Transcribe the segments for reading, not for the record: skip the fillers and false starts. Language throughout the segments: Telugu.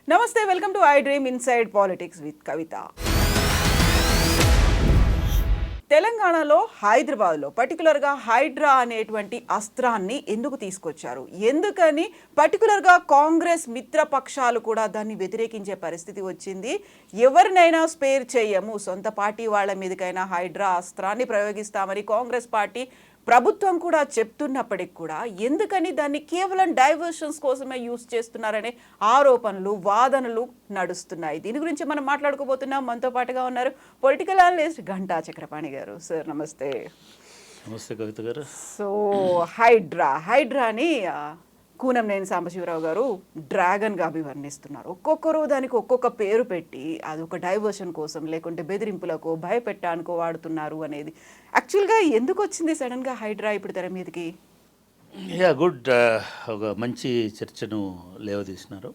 నమస్తే, welcome to iDream inside politics with Kavitha. తెలంగాణలో హైదరాబాద్లో పర్టికులర్గా హైడ్రా అనేటువంటి అస్త్రాన్ని ఎందుకు తీసుకొచ్చారు, ఎందుకని పర్టికులర్గా కాంగ్రెస్ మిత్ర పక్షాలు కూడా దాన్ని వ్యతిరేకించే పరిస్థితి వచ్చింది? ఎవరినైనా స్పేర్ చేయము, సొంత పార్టీ వాళ్ళ మీదకైనా హైడ్రా అస్త్రాన్ని ప్రయోగిస్తామని కాంగ్రెస్ పార్టీ ప్రభుత్వం కూడా చెప్తున్నప్పటికి కూడా ఎందుకని దాన్ని కేవలం డైవర్షన్స్ కోసమే యూజ్ చేస్తున్నారనే ఆరోపణలు, వాదనలు నడుస్తున్నాయి. దీని గురించి మనం మాట్లాడుకోబోతున్నాం. మనతో పాటుగా ఉన్నారు పొలిటికల్ అనలిస్ట్ గంటా చక్రపాణి గారు. సార్ నమస్తే. నమస్తే కవిత గారు. సో హైడ్రాని కూనంనేని సాంబశివరావు గారు డ్రాగన్గా అభివర్ణిస్తున్నారు. ఒక్కొక్కరు దానికి ఒక్కొక్క పేరు పెట్టి అది ఒక డైవర్షన్ కోసం, లేకుంటే బెదిరింపులకు, భయపెట్టానికో వాడుతున్నారు అనేది యాక్చువల్గా ఎందుకు వచ్చింది సడన్గా హైడ్రా ఇప్పుడు తెర మీదకి? గుడ్, ఒక మంచి చర్చను లేవదీసినారు.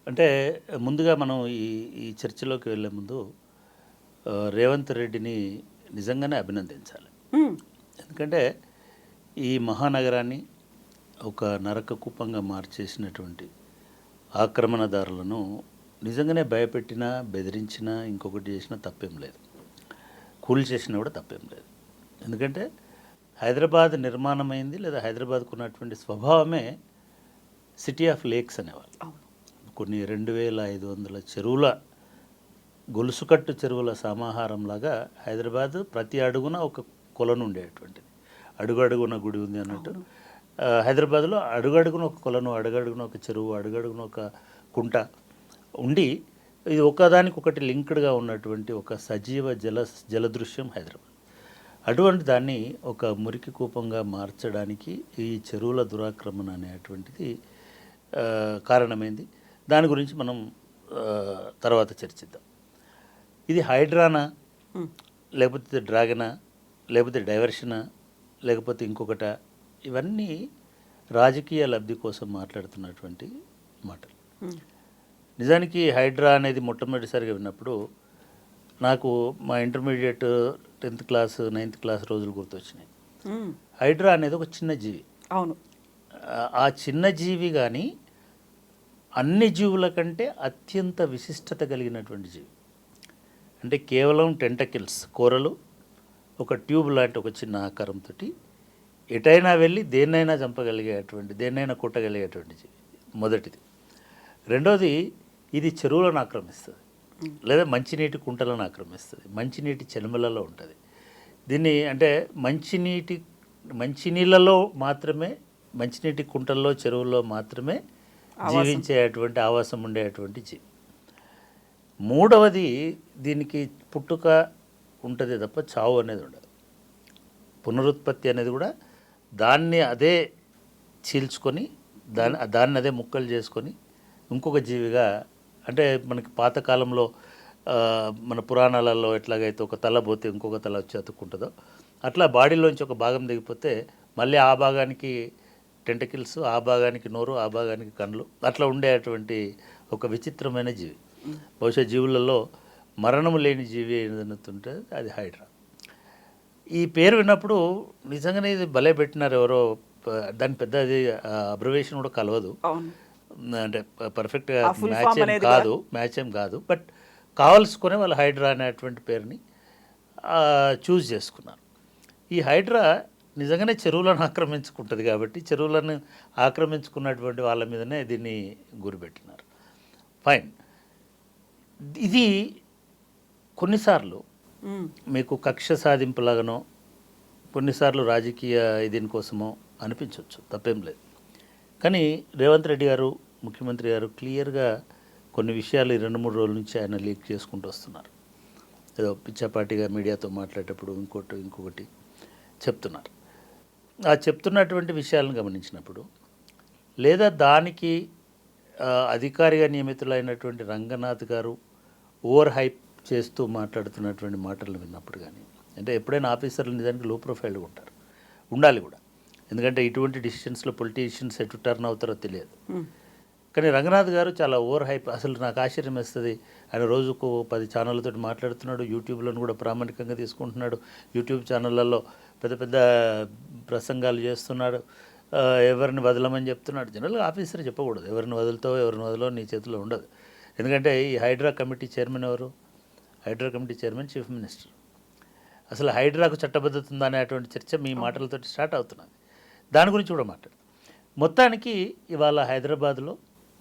అంటే ముందుగా మనం ఈ చర్చలోకి వెళ్ళే ముందు రేవంత్ రెడ్డిని నిజంగానే అభినందించాలి. ఎందుకంటే ఈ మహానగరాన్ని ఒక నరక కూపంగా మార్చేసినటువంటి ఆక్రమణదారులను నిజంగానే భయపెట్టినా, బెదిరించినా, ఇంకొకటి చేసినా తప్పేం లేదు, కూల్ చేసినా కూడా తప్పేం లేదు. ఎందుకంటే హైదరాబాద్ నిర్మాణమైంది, లేదా హైదరాబాద్కు ఉన్నటువంటి స్వభావమే సిటీ ఆఫ్ లేక్స్ అనేవాళ్ళు. కొన్ని 2500 చెరువుల, గొలుసుకట్టు చెరువుల సమాహారంలాగా హైదరాబాద్ ప్రతి అడుగున ఒక కొలను ఉండేటువంటిది. అడుగడుగున గుడి ఉంది అన్నట్టు హైదరాబాద్లో అడుగడుగున ఒక కొలను, అడుగడుగున ఒక చెరువు, అడుగడుగున ఒక కుంట ఉండి ఇది ఒకదానికి ఒకటి లింక్డ్గా ఉన్నటువంటి ఒక సజీవ జలదృశ్యం హైదరాబాద్. అటువంటి దాన్ని ఒక మురికి కూపంగా మార్చడానికి ఈ చెరువుల దురాక్రమణ అనేటువంటిది కారణమైంది. దాని గురించి మనం తర్వాత చర్చిద్దాం. ఇది హైడ్రానా, లేకపోతే డ్రాగనా, లేకపోతే డైవర్షనా, లేకపోతే ఇంకొకట, ఇవన్నీ రాజకీయ లబ్ధి కోసం మాట్లాడుతున్నటువంటి మాటలు. నిజానికి హైడ్రా అనేది మొట్టమొదటిసారిగా విన్నప్పుడు నాకు మా intermediate 10th class 9th class రోజులు గుర్తొచ్చినాయి. హైడ్రా అనేది ఒక చిన్న జీవి. అవును, ఆ చిన్న జీవి కానీ అన్ని జీవుల కంటే అత్యంత విశిష్టత కలిగినటువంటి జీవి. అంటే కేవలం టెంటకిల్స్, కూరలు, ఒక ట్యూబ్ లాంటి ఒక చిన్న ఆకారంతో ఎటైనా వెళ్ళి దేన్నైనా చంపగలిగేటువంటి, దేన్నైనా కొట్టగలిగేటువంటి జీవి మొదటిది. రెండోది, ఇది చెరువులను ఆక్రమిస్తుంది, లేదా మంచినీటి కుంటలను ఆక్రమిస్తుంది, మంచినీటి చెనుమలలో ఉంటుంది. దీన్ని అంటే మంచినీళ్ళలో మాత్రమే, మంచినీటి కుంటల్లో, చెరువుల్లో మాత్రమే జీవించేటువంటి ఆవాసం ఉండేటువంటి జీవి. మూడవది, దీనికి పుట్టుక ఉంటుంది తప్ప చావు అనేది ఉండదు. పునరుత్పత్తి అనేది కూడా దాన్ని అదే చీల్చుకొని దాన్ని అదే ముక్కలు చేసుకొని ఇంకొక జీవిగా, అంటే మనకి పాతకాలంలో మన పురాణాలలో ఎట్లాగైతే ఒక తల పోతే ఇంకొక తల వచ్చి అతుక్కుంటుందో, అట్లా బాడీలోంచి ఒక భాగం దిగిపోతే మళ్ళీ ఆ భాగానికి టెంటకిల్స్, ఆ భాగానికి నోరు, ఆ భాగానికి కళ్ళు, అట్లా ఉండేటువంటి ఒక విచిత్రమైన జీవి. బహుశా జీవులలో మరణము లేని జీవి ఏదైనా ఉంటే అది హైడ్రా. ఈ పేరు విన్నప్పుడు నిజంగానే ఇది భలే పెట్టినారు ఎవరో, దాని పెద్ద అది అబ్రివేషన్ కూడా కలవదు, అంటే పర్ఫెక్ట్గా మ్యాచ్ ఏం కాదు. బట్ కావాల్సుకునే వాళ్ళు హైడ్రా అనేటువంటి పేరుని చూస్ చేసుకున్నారు. ఈ హైడ్రా నిజంగానే చెరువులను ఆక్రమించుకుంటుంది కాబట్టి చెరువులను ఆక్రమించుకున్నటువంటి వాళ్ళ మీదనే దీన్ని గురిపెట్టినారు. ఫైన్. ఇది కొన్నిసార్లు మీకు కక్ష సాధింపులాగానో, కొన్నిసార్లు రాజకీయ దీనికోసమో అనిపించవచ్చు, తప్పేం లేదు. కానీ రేవంత్ రెడ్డి గారు, ముఖ్యమంత్రి గారు క్లియర్గా కొన్ని విషయాలు 2-3 రోజుల నుంచి ఆయన లీక్ చేసుకుంటూ వస్తున్నారు. ఏదో పిచ్చాపాటిగా మీడియాతో మాట్లాడేటప్పుడు ఇంకొకటి చెప్తున్నారు. ఆ చెప్తున్నటువంటి విషయాలను గమనించినప్పుడు, లేదా దానికి అధికారిగా నియమితులైనటువంటి రంగనాథ్ గారు ఓవర్ హైప్ చేస్తూ మాట్లాడుతున్నటువంటి మాటలను విన్నప్పుడు కానీ, అంటే ఎప్పుడైనా ఆఫీసర్లు నిజానికి లో ప్రొఫైల్గా ఉండాలి కూడా. ఎందుకంటే ఇటువంటి డిసిషన్స్లో పొలిటీషియన్స్ ఎటు టర్న్ అవుతారో తెలియదు. కానీ రంగనాథ్ గారు చాలా ఓవర్ హైప్. అసలు నాకు ఆశ్చర్యం వేస్తుంది, ఆయన రోజుకు 10 ఛానళ్ళతో మాట్లాడుతున్నాడు, యూట్యూబ్లను కూడా ప్రామాణికంగా తీసుకుంటున్నాడు, యూట్యూబ్ ఛానళ్ళల్లో పెద్ద పెద్ద ప్రసంగాలు చేస్తున్నాడు, ఎవరిని వదలమని చెప్తున్నాడు. జనరల్గా ఆఫీసర్ చెప్పకూడదు, ఎవరిని వదులుతావో ఎవరిని వదలో నీ చేతిలో ఉండదు. ఎందుకంటే ఈ హైడ్రా కమిటీ చైర్మన్ ఎవరు? Hydraa committee chairman chief minister. అసలు హైడ్రాకు చట్టబద్ధత ఉందా అనేటువంటి చర్చ మీ మాటలతో స్టార్ట్ అవుతున్నది. దాని గురించి కూడా మాట్లాడు. మొత్తానికి ఇవాళ హైదరాబాద్లో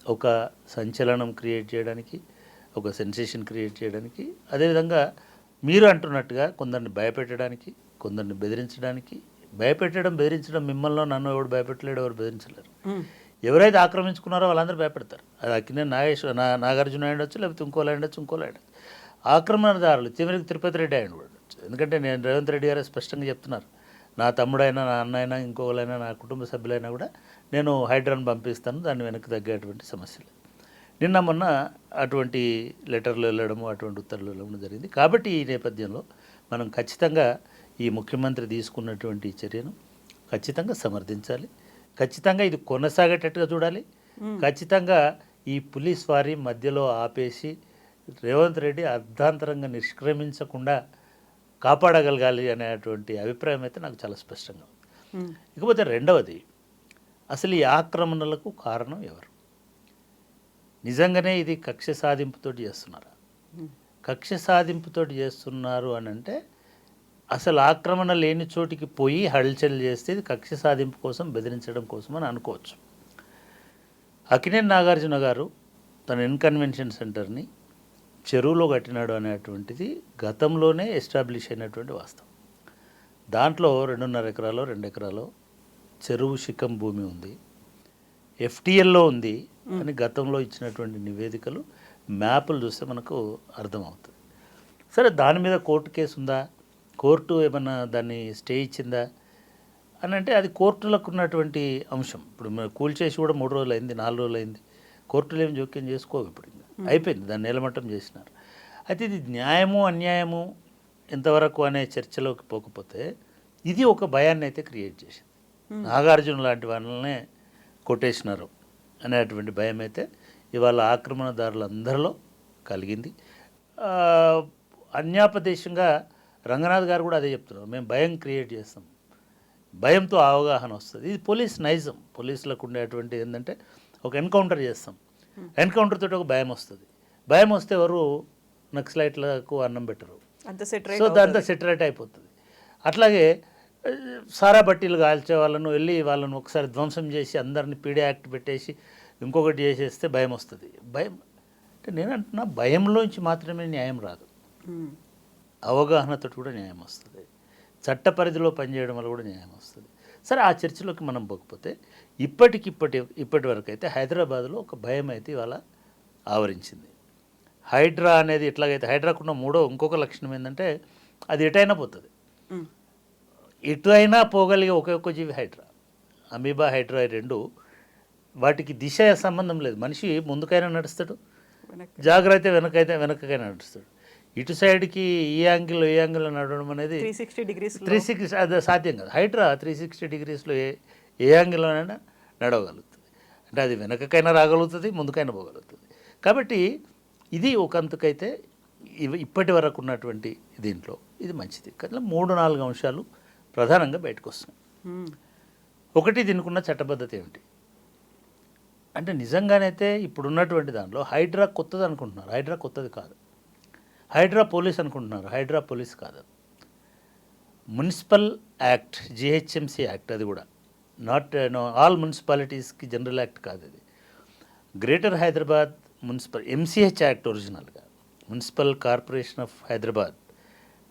ఒక సంచలనం క్రియేట్ చేయడానికి, ఒక సెన్సేషన్ క్రియేట్ చేయడానికి, అదేవిధంగా మీరు అంటున్నట్టుగా కొందరిని భయపెట్టడానికి, కొందరిని బెదిరించడానికి. బెదిరించడం మిమ్మల్ని నన్ను ఎవడు భయపెట్టలేడు, ఎవరు బెదిరించలేరు. ఎవరైతే ఆక్రమించుకున్నారో వాళ్ళందరూ భయపెడతారు. అది అక్కినే నాగార్జున అయ్యొచ్చు, లేకపోతే ఇంకోలా ఉండొచ్చు. ఆక్రమణదారులు చివరికి తిరుపతి రెడ్డి ఆయన కూడా ఉండొచ్చు. ఎందుకంటే నేను రేవంత్ రెడ్డి గారు స్పష్టంగా చెప్తున్నారు, నా తమ్ముడైనా, నా అన్న అయినా, ఇంకోళ్ళైనా, నా కుటుంబ సభ్యులైనా కూడా నేను హైడ్రాను పంపిస్తాను, దాన్ని వెనక్కి తగ్గేటువంటి సమస్యలు. నిన్న మొన్న అటువంటి లెటర్లు వెళ్ళడము, అటువంటి ఉత్తర్వులు వెళ్ళడం జరిగింది. కాబట్టి ఈ నేపథ్యంలో మనం ఖచ్చితంగా ఈ ముఖ్యమంత్రి తీసుకున్నటువంటి చర్యను ఖచ్చితంగా సమర్థించాలి. ఖచ్చితంగా ఇది కొనసాగేటట్టుగా చూడాలి. ఖచ్చితంగా ఈ పోలీస్ వారి మధ్యలో ఆపేసి రేవంత్ రెడ్డి అర్ధాంతరంగా నిష్క్రమించకుండా కాపాడగలగాలి అనేటువంటి అభిప్రాయం అయితే నాకు చాలా స్పష్టంగా ఉంది. ఇకపోతే రెండవది, అసలు ఈ ఆక్రమణలకు కారణం ఎవరు? నిజంగానే ఇది కక్ష సాధింపుతోటి చేస్తున్నారా? కక్ష సాధింపుతోటి చేస్తున్నారు అని అంటే అసలు ఆక్రమణ లేని చోటికి పోయి హల్చల్ చేస్తే ఇది కక్ష సాధింపు కోసం, బెదిరించడం కోసం అని అనుకోవచ్చు. అక్కినేని నాగార్జున గారు తన ఇన్కన్వెన్షన్ సెంటర్ని చెరువులో కట్టినాడు అనేటువంటిది గతంలోనే ఎస్టాబ్లిష్ అయినటువంటి వాస్తవం. దాంట్లో 2.5 ఎకరాలు 2 ఎకరాలు చెరువు శిఖం భూమి ఉంది, ఎఫ్టీఎల్లో ఉంది అని గతంలో ఇచ్చినటువంటి నివేదికలు, మ్యాపులు చూస్తే మనకు అర్థమవుతుంది. సరే, దాని మీద కోర్టు కేసు ఉందా, కోర్టు ఏమన్నా దాన్ని స్టే ఇచ్చిందా అని అంటే అది కోర్టులకు ఉన్నటువంటి అంశం. ఇప్పుడు కూల్చేసి కూడా 3 రోజులు అయింది, 4 రోజులు అయింది, కోర్టులు ఏం జోక్యం చేసుకోవు. ఇప్పుడు అయిపోయింది, దాన్ని నేలమట్టం చేసినారు. అయితే ఇది న్యాయము అన్యాయము ఎంతవరకు అనే చర్చలోకి పోకపోతే ఇది ఒక భయాన్ని అయితే క్రియేట్ చేసింది. నాగార్జున లాంటి వాళ్ళనే కొట్టేసినారు అనేటువంటి భయం అయితే ఇవాళ ఆక్రమణదారులందరిలో కలిగింది. అన్యాపదేశంగా రంగనాథ్ గారు కూడా అదే చెప్తున్నారు, మేము భయం క్రియేట్ చేస్తాం, భయంతో అవగాహన వస్తుంది. ఇది పోలీస్ నైజం. పోలీసులకు ఉండేటువంటి ఏంటంటే ఒక ఎన్కౌంటర్ చేస్తాం, ఎన్కౌంటర్ తోటి ఒక భయం వస్తుంది. భయం వస్తే ఎవరు నక్సలైట్లకు అన్నం పెట్టరు, సో దాంతో సెటరేట్ అయిపోతుంది. అట్లాగే సారా బట్టీలు కాల్చే వాళ్ళను వెళ్ళి వాళ్ళను ఒకసారి ధ్వంసం చేసి అందరిని పీడే యాక్ట్ పెట్టేసి ఇంకొకటి చేసేస్తే భయం వస్తుంది. భయం అంటే నేను అంటున్నా, భయంలోంచి మాత్రమే న్యాయం రాదు, అవగాహనతో కూడా న్యాయం వస్తుంది, చట్ట పరిధిలో పనిచేయడం వల్ల కూడా న్యాయం వస్తుంది. సరే, ఆ చర్చలోకి మనం పోకపోతే ఇప్పటి వరకు అయితే హైదరాబాద్లో ఒక భయం అయితే ఇవాళ ఆవరించింది. హైడ్రా అనేది ఎట్లాగైతే హైడ్రాకున్న ఇంకొక లక్షణం ఏంటంటే అది ఎటైనా పోతుంది, ఎటు అయినా పోగలిగే ఒకే జీవి హైడ్రా. అమీబా, హైడ్రా రెండు, వాటికి దిశ సంబంధం లేదు. మనిషి ముందుకైనా నడుస్తాడు, జాగ్రత్త వెనకకైనా నడుస్తాడు. ఇటు సైడ్కి ఈ యాంగిల్లో నడవడం అనేది 360 అది సాధ్యం కాదు. హైడ్రా 360 డిగ్రీస్లో ఏ యాంగిల్లోనైనా నడవగలుగుతుంది. అంటే అది వెనకకైనా రాగలుగుతుంది, ముందుకైనా పోగలుగుతుంది. కాబట్టి ఇది ఒకంతకైతే ఇప్పటి వరకు ఉన్నటువంటి దీంట్లో ఇది మంచిది. కానీ 3-4 అంశాలు ప్రధానంగా బయటకు వస్తున్నాయి. ఒకటి, దీనికి ఉన్న చట్టబద్ధత ఏమిటి అంటే నిజంగానైతే ఇప్పుడున్నటువంటి దాంట్లో హైడ్రా కొత్తది అనుకుంటున్నారు. హైడ్రా కొత్తది కాదు. హైడ్రా పోలీస్ అనుకుంటున్నారు. హైడ్రా పోలీస్ కాదు, మున్సిపల్ యాక్ట్, జిహెచ్ఎంసీ యాక్ట్. అది కూడా నాట్ ఆల్ మున్సిపాలిటీస్కి జనరల్ యాక్ట్ కాదు. అది greater Hyderabad municipal MCH act ఒరిజినల్గా, municipal corporation of Hyderabad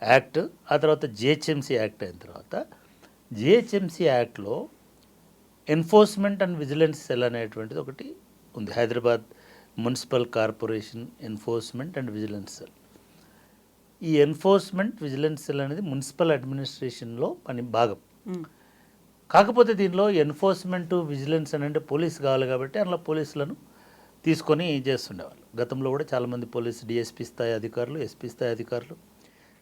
act. ఆ తర్వాత జిహెచ్ఎంసీ యాక్ట్ అయిన తర్వాత జిహెచ్ఎంసీ యాక్ట్లో ఎన్ఫోర్స్మెంట్ అండ్ విజిలెన్స్ సెల్ అనేటువంటిది ఒకటి ఉంది. Hyderabad municipal corporation enforcement and vigilance cell. ఈ ఎన్ఫోర్స్మెంట్ విజిలెన్స్ సెల్ అనేది మున్సిపల్ అడ్మినిస్ట్రేషన్లో భాగం. కాకపోతే దీనిలో ఎన్ఫోర్స్మెంట్ విజిలెన్స్ అని అంటే పోలీస్ కావాలి కాబట్టి అందులో పోలీసులను తీసుకొని చేస్తుండేవాళ్ళు. గతంలో కూడా చాలామంది పోలీసు డిఎస్పీ స్థాయి అధికారులు, ఎస్పీ స్థాయి అధికారులు,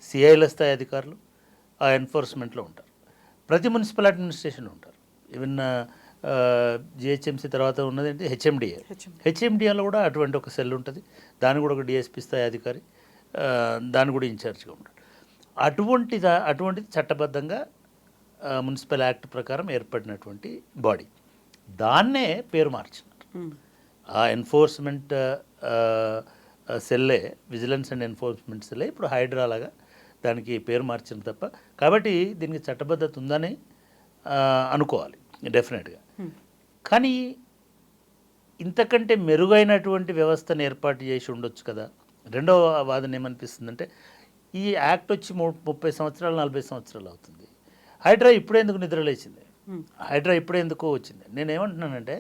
సిఐల స్థాయి అధికారులు ఆ ఎన్ఫోర్స్మెంట్లో ఉంటారు. ప్రతి మున్సిపల్ అడ్మినిస్ట్రేషన్లో ఉంటారు. ఈవెన్ జిహెచ్ఎంసీ తర్వాత ఉన్నది ఏంటి హెచ్ఎండిఏ. హెచ్ఎండిఏలో కూడా అటువంటి ఒక సెల్ ఉంటుంది. దాని కూడా ఒక డిఎస్పీ స్థాయి అధికారి, దాని కూడా ఇన్ఛార్జ్గా ఉంటాడు. అటువంటిది చట్టబద్ధంగా మున్సిపల్ యాక్ట్ ప్రకారం ఏర్పడినటువంటి బాడీ. దాన్నే పేరు మార్చినారు. ఆ ఎన్ఫోర్స్మెంట్ సెల్లే, విజిలెన్స్ అండ్ ఎన్ఫోర్స్మెంట్ సెల్లే ఇప్పుడు హైడ్రా లాగా దానికి పేరు మార్చిన తప్ప. కాబట్టి దీనికి చట్టబద్ధత ఉందని అనుకోవాలి డెఫినెట్గా. కానీ ఇంతకంటే మెరుగైనటువంటి వ్యవస్థను ఏర్పాటు చేసి ఉండొచ్చు కదా. రెండవ వాదన ఏమనిపిస్తుందంటే, ఈ యాక్ట్ వచ్చి 30 సంవత్సరాలు 40 సంవత్సరాలు అవుతుంది. హైడ్రా ఇప్పుడే ఎందుకు నిద్రలేచింది? హైడ్రా ఇప్పుడే ఎందుకు వచ్చింది? నేనేమంటున్నానంటే,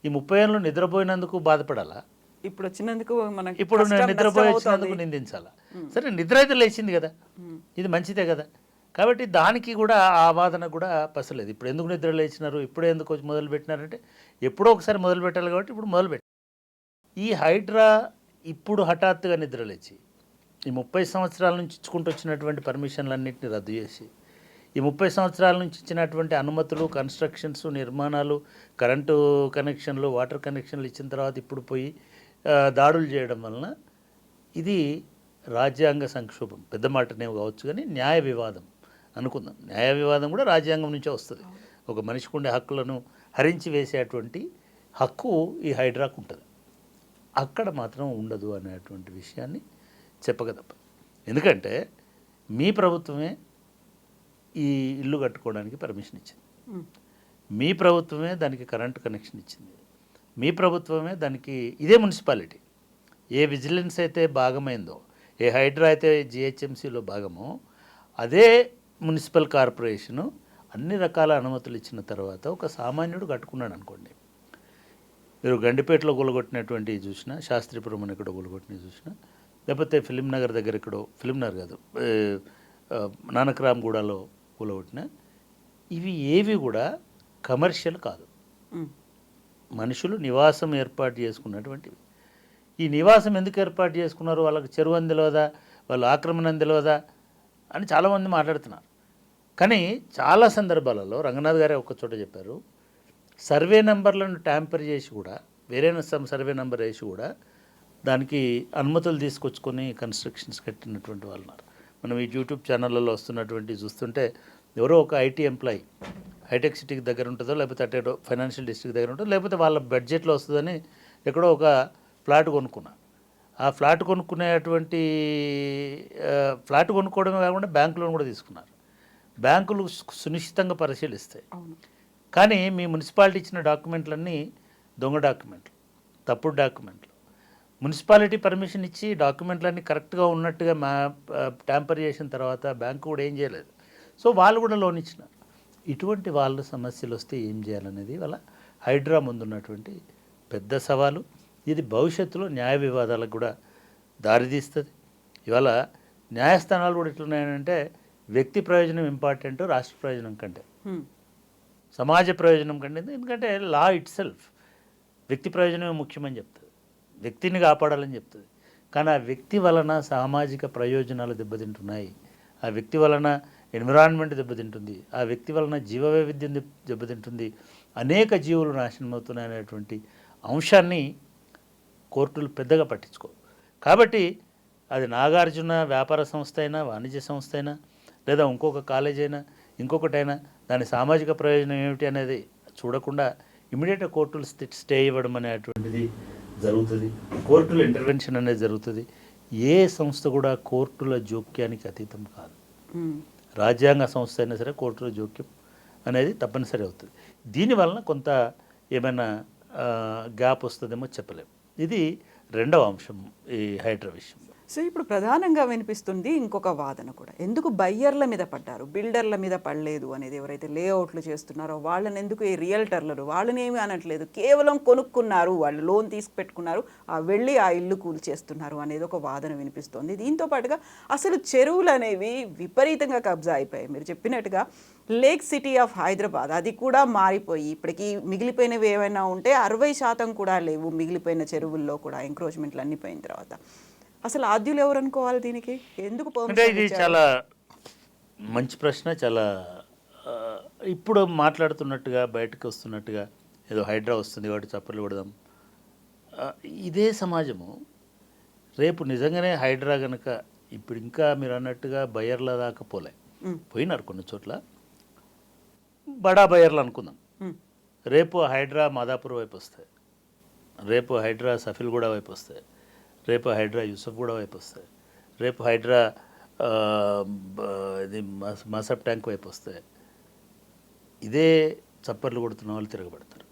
ఈ 30 ఏళ్ళు నిద్రపోయినందుకు బాధపడాలా? ఇప్పుడు వచ్చినందుకు మనకి ఇప్పుడు కష్టం, నిద్రపోయి నష్టం వచ్చినందుకు అవుతోంది. నిందించాలా? సరే, నిద్ర అయితే లేచింది కదా, ఇది మంచిదే కదా. కాబట్టి దానికి కూడా ఆ వాదన కూడా పసలేదు. ఇప్పుడు ఎందుకు నిద్ర లేచినారు, ఇప్పుడే ఎందుకు వచ్చి మొదలు పెట్టినారంటే, ఎప్పుడో ఒకసారి మొదలు పెట్టాలి కాబట్టి ఇప్పుడు మొదలుపెట్టారు. ఈ హైడ్రా ఇప్పుడు హఠాత్తుగా నిద్రలేచి ఈ 30 సంవత్సరాల నుంచి ఇచ్చుకుంటూ వచ్చినటువంటి పర్మిషన్లన్నింటినీ రద్దు చేసి, ఈ 30 సంవత్సరాల నుంచి ఇచ్చినటువంటి అనుమతులు, కన్స్ట్రక్షన్స్, నిర్మాణాలు, కరెంటు కనెక్షన్లు, వాటర్ కనెక్షన్లు ఇచ్చిన తర్వాత ఇప్పుడు పోయి దాడులు చేయడం వలన ఇది రాజ్యాంగ సంక్షోభం. పెద్ద మాటనే కావచ్చు, కానీ న్యాయ వివాదం అనుకుందాం. న్యాయ వివాదం కూడా రాజ్యాంగం నుంచే వస్తుంది. ఒక మనిషికి ఉండే హక్కులను హరించి వేసేటువంటి హక్కు ఈ హైడ్రాకు ఉంటుంది. అక్కడ మాత్రం ఉండదు అనేటువంటి విషయాన్ని చెప్పక తప్పదు. ఎందుకంటే మీ ప్రభుత్వమే ఈ ఇల్లు కట్టుకోవడానికి పర్మిషన్ ఇచ్చింది, మీ ప్రభుత్వమే దానికి కరెంటు కనెక్షన్ ఇచ్చింది, మీ ప్రభుత్వమే దానికి, ఇదే మున్సిపాలిటీ ఏ విజిలెన్స్ అయితే భాగమైందో, ఏ హైడ్రా అయితే జిహెచ్ఎంసీలో భాగమో, అదే మున్సిపల్ కార్పొరేషను అన్ని రకాల అనుమతులు ఇచ్చిన తర్వాత ఒక సామాన్యుడు కట్టుకున్నాడు అనుకోండి. మీరు గండిపేటలో కూలగొట్టినటువంటి చూసినా, శాస్త్రీపురం అని ఎక్కడో కూలగొట్టినవి చూసినా, లేకపోతే ఫిలిం నగర్ దగ్గర ఎక్కడో, ఫిలిం నగర్ కాదు, నానక్రామ్గూడలో కూలగొట్టిన, ఇవి ఏవి కూడా కమర్షియల్ కాదు, మనుషులు నివాసం ఏర్పాటు చేసుకున్నటువంటివి. ఈ నివాసం ఎందుకు ఏర్పాటు చేసుకున్నారు? వాళ్ళకి చెరువు అని తెలియదా, వాళ్ళు ఆక్రమణ అని తెలియదా అని చాలామంది మాట్లాడుతున్నారు. కానీ చాలా సందర్భాలలో రంగనాథ్ గారే ఒక చోట చెప్పారు, సర్వే నెంబర్లను ట్యాంపర్ చేసి కూడా, వేరే సర్వే నెంబర్ వేసి కూడా దానికి అనుమతులు తీసుకొచ్చుకొని కన్స్ట్రక్షన్స్ కట్టినటువంటి వాళ్ళు ఉన్నారు. మనం ఈ యూట్యూబ్ ఛానళ్ళలో వస్తున్నటువంటి చూస్తుంటే, ఎవరో ఒక ఐటీ ఎంప్లాయీ హైటెక్ సిటీకి దగ్గర ఉంటుందో, లేకపోతే అటేటో ఫైనాన్షియల్ డిస్ట్రిక్ట్ దగ్గర ఉంటుందో, లేకపోతే వాళ్ళ బడ్జెట్లో వస్తుందని ఎక్కడో ఒక ఫ్లాట్ కొనుక్కున్నా. ఆ ఫ్లాట్ కొనుక్కునేటువంటి ఫ్లాట్ కొనుక్కోవడమే కాకుండా బ్యాంకు లోన్ కూడా తీసుకున్నారు. బ్యాంకులు సునిశ్చితంగా పరిశీలిస్తాయి. కానీ మీ మున్సిపాలిటీ ఇచ్చిన డాక్యుమెంట్లన్నీ దొంగ డాక్యుమెంట్లు, తప్పుడు డాక్యుమెంట్లు. మున్సిపాలిటీ పర్మిషన్ ఇచ్చి డాక్యుమెంట్లన్నీ కరెక్ట్గా ఉన్నట్టుగా ట్యాంపర్ చేసిన తర్వాత బ్యాంకు కూడా ఏం చేయలేదు. సో వాళ్ళు కూడా లోన్ ఇచ్చినారు. ఇటువంటి వాళ్ళ సమస్యలు వస్తే ఏం చేయాలనేది వాళ్ళ హైడ్రా ముందున్నటువంటి పెద్ద సవాలు. ఇది భవిష్యత్తులో న్యాయ వివాదాలకు కూడా దారితీస్తుంది. ఇవాళ న్యాయస్థానాలు కూడా ఎట్లున్నాయంటే, వ్యక్తి ప్రయోజనం ఇంపార్టెంట్ రాష్ట్ర ప్రయోజనం కంటే, సమాజ ప్రయోజనం కంటే. ఎందుకంటే లా ఇట్ సెల్ఫ్ వ్యక్తి ప్రయోజనమే ముఖ్యమని చెప్తుంది, వ్యక్తిని కాపాడాలని చెప్తుంది. కానీ ఆ వ్యక్తి వలన సామాజిక ప్రయోజనాలు దెబ్బతింటున్నాయి, ఆ వ్యక్తి వలన ఎన్విరాన్మెంట్ దెబ్బతింటుంది, ఆ వ్యక్తి వలన జీవ వైవిధ్యం దెబ్బతింటుంది, అనేక జీవులు నాశనం అవుతున్నాయి అనేటువంటి అంశాన్ని కోర్టులు పెద్దగా పట్టించుకోవు. కాబట్టి అది నాగార్జున వ్యాపార సంస్థ అయినా, వాణిజ్య సంస్థ అయినా, లేదా ఇంకొక కాలేజ్ అయినా, ఇంకొకటైనా, దాని సామాజిక ప్రయోజనం ఏమిటి అనేది చూడకుండా ఇమీడియట్గా కోర్టులు స్టే ఇవ్వడం అనేటువంటిది జరుగుతుంది. కోర్టుల ఇంటర్వెన్షన్ అనేది జరుగుతుంది. ఏ సంస్థ కూడా కోర్టుల జోక్యానికి అతీతం కాదు. రాజ్యాంగ సంస్థ అయినా సరే కోర్టుల జోక్యం అనేది తప్పనిసరి అవుతుంది. దీనివలన కొంత ఏమైనా గ్యాప్ వస్తుందేమో చెప్పలేము. ఇది రెండవ అంశం ఈ హైడ్రా విషయం. సో ఇప్పుడు ప్రధానంగా వినిపిస్తుంది ఇంకొక వాదన కూడా, ఎందుకు బయ్యర్ల మీద పడ్డారు, బిల్డర్ల మీద పడలేదు అనేది. ఎవరైతే లేఅవుట్లు చేస్తున్నారో వాళ్ళని ఎందుకు, ఈ రియల్టర్లు వాళ్ళని ఏమీ అనట్లేదు, కేవలం కొనుక్కున్నారు, వాళ్ళు లోన్ తీసి పెట్టుకున్నారు, వెళ్ళి ఆ ఇల్లు కూల్చేస్తున్నారు అనేది ఒక వాదన వినిపిస్తోంది. దీంతో పాటుగా అసలు చెరువులు అనేవి విపరీతంగా కబ్జా అయిపోయాయి. మీరు చెప్పినట్టుగా లేక్ సిటీ ఆఫ్ హైదరాబాద్ అది కూడా మారిపోయి ఇప్పటికీ మిగిలిపోయినవి ఏమైనా ఉంటే 60% కూడా లేవు మిగిలిపోయిన చెరువుల్లో కూడా, ఎంక్రోచ్మెంట్లు అన్ని పోయిన తర్వాత. అసలు ఆద్యులు ఎవరు అనుకోవాలి దీనికి? ఎందుకు అంటే ఇది చాలా మంచి ప్రశ్న. చాలా ఇప్పుడు మాట్లాడుతున్నట్టుగా, బయటకు వస్తున్నట్టుగా ఏదో హైడ్రా వస్తుంది కాబట్టి చప్పట్లు కొడదాం, ఇదే సమాజము రేపు నిజంగానే హైడ్రా కనుక ఇప్పుడు ఇంకా మీరు అన్నట్టుగా బయర్ల దాకా పోయినారు కొన్ని చోట్ల, బడా బయర్లు అనుకుందాం, రేపు హైడ్రా మాదాపూర్ వైపు వస్తాయి, రేపు హైడ్రా సఫిల్గూడ వైపు వస్తాయి, రేపు హైడ్రా యూసఫ్గూడ వైపు వస్తాయి, రేపు హైడ్రా ఇది మసబ్ ట్యాంక్ వైపు వస్తాయి. ఇదే చప్పర్లు కొడుతున్న వాళ్ళు తిరగబడతారు.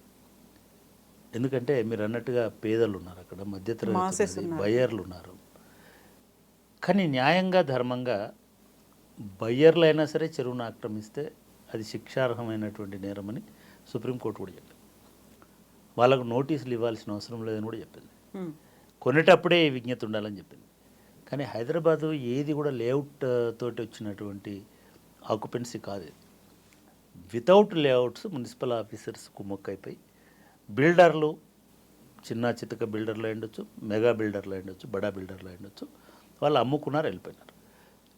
ఎందుకంటే మీరు అన్నట్టుగా పేదలు ఉన్నారు అక్కడ, మధ్యతరగతి బయ్యర్లు ఉన్నారు. కానీ న్యాయంగా ధర్మంగా బయ్యర్లు అయినా సరే చెరువును ఆక్రమిస్తే అది శిక్షార్హమైనటువంటి నేరమని సుప్రీంకోర్టు కూడా చెప్పింది. వాళ్ళకు నోటీసులు ఇవ్వాల్సిన అవసరం లేదని కూడా చెప్పింది. కొనేటప్పుడే ఈ విజ్ఞత ఉండాలని చెప్పింది. కానీ హైదరాబాదు ఏది కూడా లేఅవుట్ తోటి వచ్చినటువంటి ఆక్యుపెన్సీ కాదు. వితౌట్ లేఅవుట్స్ మున్సిపల్ ఆఫీసర్స్ కుమ్మక్కైపోయి బిల్డర్లు, చిన్న చితక బిల్డర్లు ఉండొచ్చు, మెగా బిల్డర్లు ఉండొచ్చు, బడా బిల్డర్లు ఉండొచ్చు, వాళ్ళు అమ్ముకున్నారు, వెళ్ళిపోయినారు.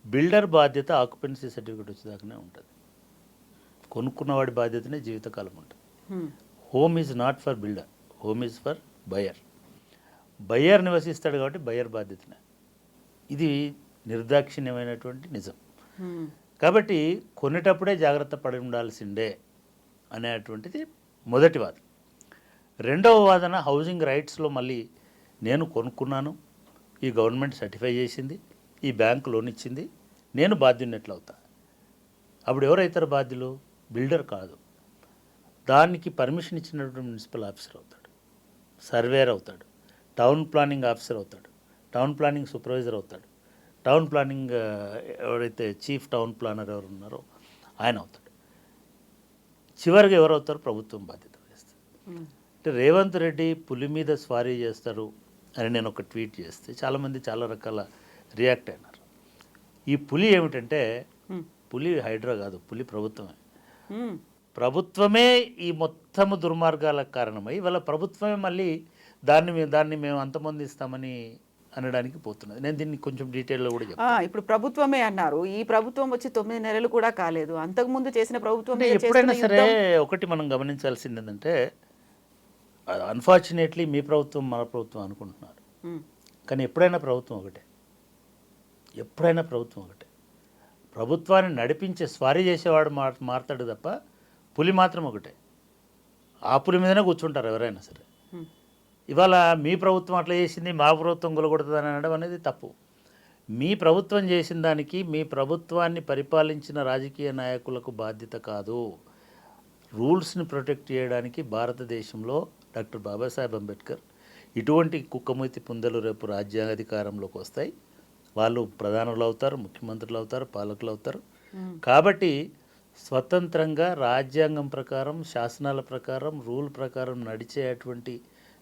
బిల్డర్ బాధ్యత ఆక్యుపెన్సీ సర్టిఫికేట్ వచ్చేదాకానే ఉంటుంది. కొనుక్కున్నవాడి బాధ్యతనే జీవితకాలం ఉంటుంది. Home is not for builder, home is for buyer. Buyer నివసిస్తాడు కాబట్టి బయ్యర్ బాధ్యతనే. ఇది నిర్దాక్షిణ్యమైనటువంటి నిజం. కాబట్టి కొనేటప్పుడే జాగ్రత్త పడి ఉండాల్సిందే అనేటువంటిది మొదటి వాదన. రెండవ వాదన హౌసింగ్ రైట్స్లో మళ్ళీ నేను కొనుక్కున్నాను, ఈ గవర్నమెంట్ సర్టిఫై చేసింది, ఈ బ్యాంకు లోన్ ఇచ్చింది, నేను బాధ్యుని ఎట్లా అవుతా? అప్పుడు ఎవరైతారు బాధ్యులు? బిల్డర్ కాదు, దానికి పర్మిషన్ ఇచ్చినటువంటి మున్సిపల్ ఆఫీసర్ అవుతాడు, సర్వేయర్ అవుతాడు, టౌన్ ప్లానింగ్ ఆఫీసర్ అవుతాడు, టౌన్ ప్లానింగ్ సూపర్వైజర్ అవుతాడు, టౌన్ ప్లానింగ్ ఎవరైతే చీఫ్ టౌన్ ప్లానర్ ఎవరు ఉన్నారో ఆయన అవుతాడు. చివరిగా ఎవరు అవుతారు? ప్రభుత్వం బాధ్యత వహిస్తుంది. అంటే రేవంత్ రెడ్డి పులి మీద స్వారీ చేస్తారు అని నేను ఒక ట్వీట్ చేస్తే చాలామంది చాలా రకాల రియాక్ట్ అయినారు. ఈ పులి ఏమిటంటే, పులి హైడ్రా కాదు, పులి ప్రభుత్వమే. ప్రభుత్వమే ఈ మొత్తము దుర్మార్గాలకు కారణమై వాళ్ళ ప్రభుత్వమే మళ్ళీ దాన్ని మేము అంతమొందిస్తామని అనడానికి పోతున్నది. నేను దీన్ని కొంచెం డీటెయిల్గా కూడా చెప్తాను. ఇప్పుడు ప్రభుత్వమే అన్నారు. ఈ ప్రభుత్వం వచ్చి 9 నెలలు కూడా కాలేదు. అంతకుముందు చేసిన ప్రభుత్వం ఎప్పుడైనా సరే ఒకటి మనం గమనించాల్సింది ఏంటంటే, అన్ఫార్చునేట్లీ మీ ప్రభుత్వం మన ప్రభుత్వం అనుకుంటున్నారు, కానీ ఎప్పుడైనా ప్రభుత్వం ఒకటే, ఎప్పుడైనా ప్రభుత్వం ఒకటే. ప్రభుత్వాన్ని నడిపించే స్వారీ చేసేవాడు మారతాడు తప్ప పులి మాత్రం ఒకటే. ఆ పులి మీదనే కూర్చుంటారు ఎవరైనా సరే. ఇవాళ మీ ప్రభుత్వం అట్లా చేసింది, మా ప్రభుత్వం గులగొడుతుందని అనడం అనేది తప్పు. మీ ప్రభుత్వం చేసిన దానికి మీ ప్రభుత్వాన్ని పరిపాలించిన రాజకీయ నాయకులకు బాధ్యత కాదు. రూల్స్ని ప్రొటెక్ట్ చేయడానికి భారతదేశంలో డాక్టర్ బాబాసాహెబ్ అంబేద్కర్, ఇటువంటి కుక్కమూతి పుందలు రేపు రాజ్యాంగాధికారంలోకి వస్తాయి, వాళ్ళు ప్రధానులు అవుతారు, ముఖ్యమంత్రులు అవుతారు, పాలకులు అవుతారు. కాబట్టి స్వతంత్రంగా రాజ్యాంగం ప్రకారం, శాసనాల ప్రకారం, రూల్ ప్రకారం నడిచేటువంటి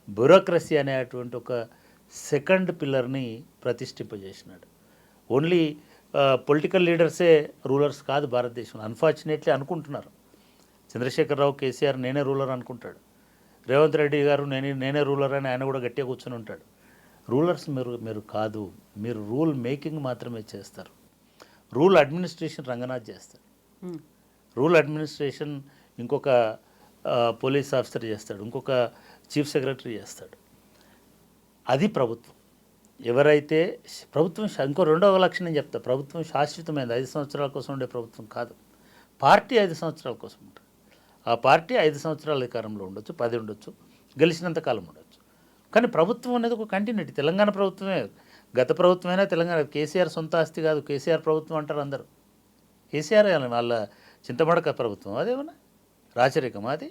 బ్యూరోక్రసీ అనేటువంటి ఒక సెకండ్ పిల్లర్ని ప్రతిష్ఠింపజేసినాడు. ఓన్లీ పొలిటికల్ లీడర్సే రూలర్స్ కాదు భారతదేశంలో. అన్ఫార్చునేట్లీ అనుకుంటున్నారు. చంద్రశేఖరరావు, కేసీఆర్ నేనే రూలర్ అనుకుంటాడు. రేవంత్ రెడ్డి గారు నేనే రూలర్ అని ఆయన కూడా గట్టిగా కూర్చొని ఉంటాడు. రూలర్స్ మీరు కాదు, మీరు రూల్ మేకింగ్ మాత్రమే చేస్తారు. రూల్ అడ్మినిస్ట్రేషన్ రంగనాథ్ చేస్తాడు, రూల్ అడ్మినిస్ట్రేషన్ ఇంకొక పోలీస్ ఆఫీసర్ చేస్తాడు, ఇంకొక చీఫ్ సెక్రటరీ చేస్తాడు. అది ప్రభుత్వం. ఎవరైతే ప్రభుత్వం ఇంకో రెండవ లక్షణం నేను చెప్తా, ప్రభుత్వం శాశ్వతమైనది, 5 సంవత్సరాల కోసం ఉండే ప్రభుత్వం కాదు. పార్టీ 5 సంవత్సరాల కోసం ఉంటుంది. ఆ పార్టీ 5 సంవత్సరాల అధికారంలో ఉండొచ్చు, 10 ఉండొచ్చు, గెలిచినంత కాలం ఉండొచ్చు. కానీ ప్రభుత్వం అనేది ఒక కంటిన్యూటీ. తెలంగాణ ప్రభుత్వమే, గత ప్రభుత్వమైనా తెలంగాణ, కేసీఆర్ సొంత ఆస్తి కాదు, కేసీఆర్ ప్రభుత్వం అంటారు అందరూ. కేసీఆర్ వాళ్ళ చింతమడక ప్రభుత్వం అదేమన్నా రాచరికమా? అది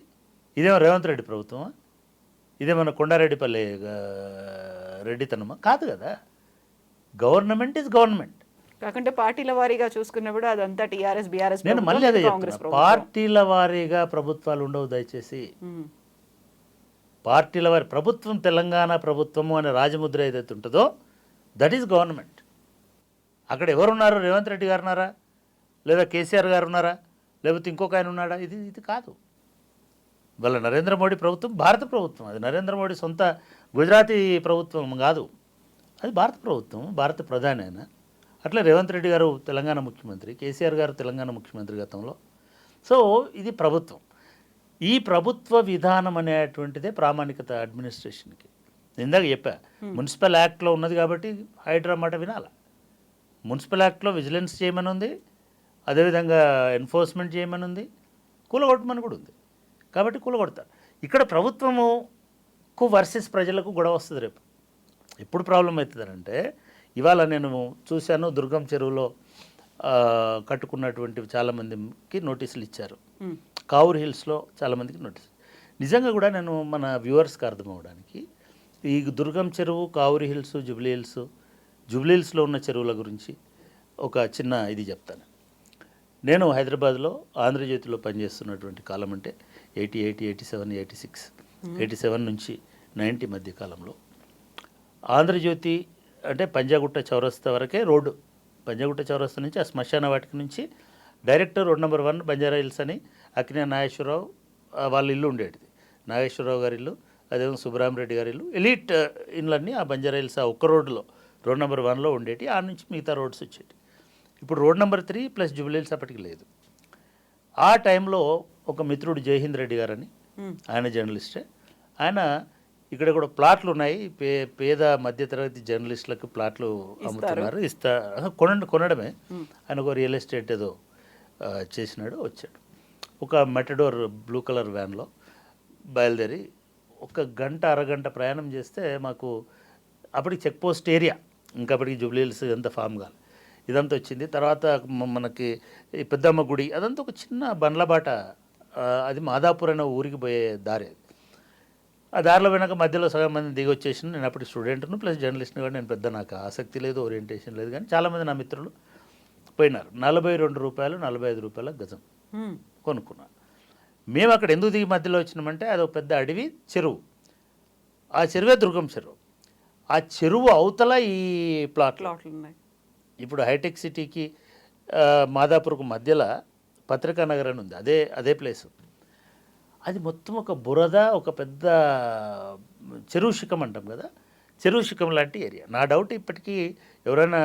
ఇదేమో రేవంత్ రెడ్డి ప్రభుత్వమా? ఇదేమన్నా కొండారెడ్డిపల్లి రెడ్డితనమా? కాదు కదా. Government is government. కాకుంటే పార్టీల వారీగా చూసుకున్నప్పుడు అదంతా టీఆర్ఎస్ బీఆర్ఎస్. నేను మళ్ళీ అదే చెప్తున్నా, పార్టీల వారీగా ప్రభుత్వాలు ఉండవు దయచేసి. పార్టీల వారి ప్రభుత్వం, తెలంగాణ ప్రభుత్వము అనే రాజముద్ర ఏదైతే ఉంటుందో దట్ ఈజ్ గవర్నమెంట్. అక్కడ ఎవరున్నారు? రేవంత్ రెడ్డి గారు ఉన్నారా, లేదా కేసీఆర్ గారు ఉన్నారా, లేకపోతే ఇంకొక ఆయన ఉన్నాడా? ఇది కాదు. వాళ్ళ నరేంద్ర మోడీ ప్రభుత్వం భారత ప్రభుత్వం. అది నరేంద్ర మోడీ సొంత గుజరాతీ ప్రభుత్వం కాదు, అది భారత ప్రభుత్వం, భారత ప్రధాని ఆయన. అట్లా రేవంత్ రెడ్డి గారు తెలంగాణ ముఖ్యమంత్రి, కేసీఆర్ గారు తెలంగాణ ముఖ్యమంత్రి గతంలో. సో ఇది ప్రభుత్వం. ఈ ప్రభుత్వ విధానం అనేటువంటిదే ప్రామాణికత అడ్మినిస్ట్రేషన్కి. ఇందాక చెప్పా, మున్సిపల్ యాక్ట్లో ఉన్నది కాబట్టి హైడ్రా మాట వినాల. మున్సిపల్ యాక్ట్లో విజిలెన్స్ చేయమని ఉంది, అదేవిధంగా ఎన్ఫోర్స్మెంట్ చేయమని ఉంది, కూలగొట్టమని కూడా ఉంది. కాబట్టి కూలగొడతారు. ఇక్కడ ప్రభుత్వముకు వర్సెస్ ప్రజలకు గొడవ వస్తుంది రేపు. ఎప్పుడు ప్రాబ్లం అవుతుందంటే, ఇవాళ నేను చూశాను దుర్గం చెరువులో కట్టుకున్నటువంటి చాలామందికి నోటీసులు ఇచ్చారు. కావూర్ హిల్స్లో చాలామందికి నోటీస్. నిజంగా కూడా నేను మన వ్యూవర్స్కి అర్థం అవ్వడానికి ఈ దుర్గం చెరువు, కావూర్ హిల్స్, జూబ్లీ హిల్స్లో ఉన్న చెరువుల గురించి ఒక చిన్న ఇది చెప్తాను. నేను హైదరాబాద్లో ఆంధ్రజ్యోతిలో పనిచేస్తున్నటువంటి కాలం అంటే 88, 87, 86, 87 నుంచి 90 మధ్య కాలంలో ఆంధ్రజ్యోతి అంటే పంజాగుట్ట చౌరస్తా వరకే రోడ్డు. పంజాగుట్ట చౌరస్తా నుంచి ఆ శ్మశాన వాటిక నుంచి director road number 1 Banjara hills అని అక్కినే నాగేశ్వరరావు వాళ్ళ ఇల్లు ఉండేది. నాగేశ్వరరావు గారి ఇల్లు, అదేవిధంగా సుబ్రహ్మరెడ్డి గారి ఇల్లు, ఎలీట్ ఇళ్ళన్నీ ఆ బంజారా హిల్స్ ఆ ఒక్క రోడ్లో రోడ్ నెంబర్ 1లో ఉండేటి. ఆ నుంచి మిగతా రోడ్స్ వచ్చేటి. ఇప్పుడు road number 3 plus Jubilee hills అప్పటికి లేదు. ఆ టైంలో ఒక మిత్రుడు జయహింద్ రెడ్డి గారని, ఆయన జర్నలిస్టే. ఆయన ఇక్కడ కూడా ప్లాట్లు ఉన్నాయి, పేద మధ్యతరగతి జర్నలిస్టులకు ప్లాట్లు అమ్ముతున్నారు, కొనడమే. ఆయన ఒక రియల్ ఎస్టేట్ ఏదో చేసినాడు, వచ్చాడు. ఒక మెటడోర్ బ్లూ కలర్ వ్యాన్లో బయలుదేరి ఒక గంట అరగంట ప్రయాణం చేస్తే మాకు అప్పటికి చెక్ పోస్ట్ ఏరియా, ఇంకా అప్పటికి జూబ్లీ హిల్స్ ఎంత ఫామ్ కాదు, ఇదంతా వచ్చింది. తర్వాత మనకి ఈ పెద్దమ్మ గుడి అదంతా ఒక చిన్న బండ్లబాట, అది మాదాపూర్ అనే ఊరికి పోయే దారి. ఆ దారిలో వెనక మధ్యలో సగం మంది దిగి వచ్చేసిన. నేను అప్పటి స్టూడెంట్ను ప్లస్ జర్నలిస్ట్ని కూడా, నేను పెద్ద నాకు ఆసక్తి లేదు, ఓరియంటేషన్ లేదు. కానీ చాలామంది నా మిత్రులు పోయినారు. 42 రూపాయలు 45 రూపాయల గజం కొనుక్కున్నాను. మేము అక్కడ ఎందుకు దిగి మధ్యలో వచ్చినామంటే, అది ఒక పెద్ద అడవి, చెరువు. ఆ చెరువే దుర్గం చెరువు. ఆ చెరువు అవతల ఈ ప్లాట్లు ఉన్నాయి. ఇప్పుడు హైటెక్ సిటీకి మాదాపూర్కు మధ్యలో పత్రికా నగర్ అని ఉంది, అదే ప్లేసు. అది మొత్తం ఒక బురద, ఒక పెద్ద చెరువు శిఖం అంటాం కదా, చెరువు శిఖం లాంటి ఏరియా. నా డౌట్ ఇప్పటికీ ఎవరైనా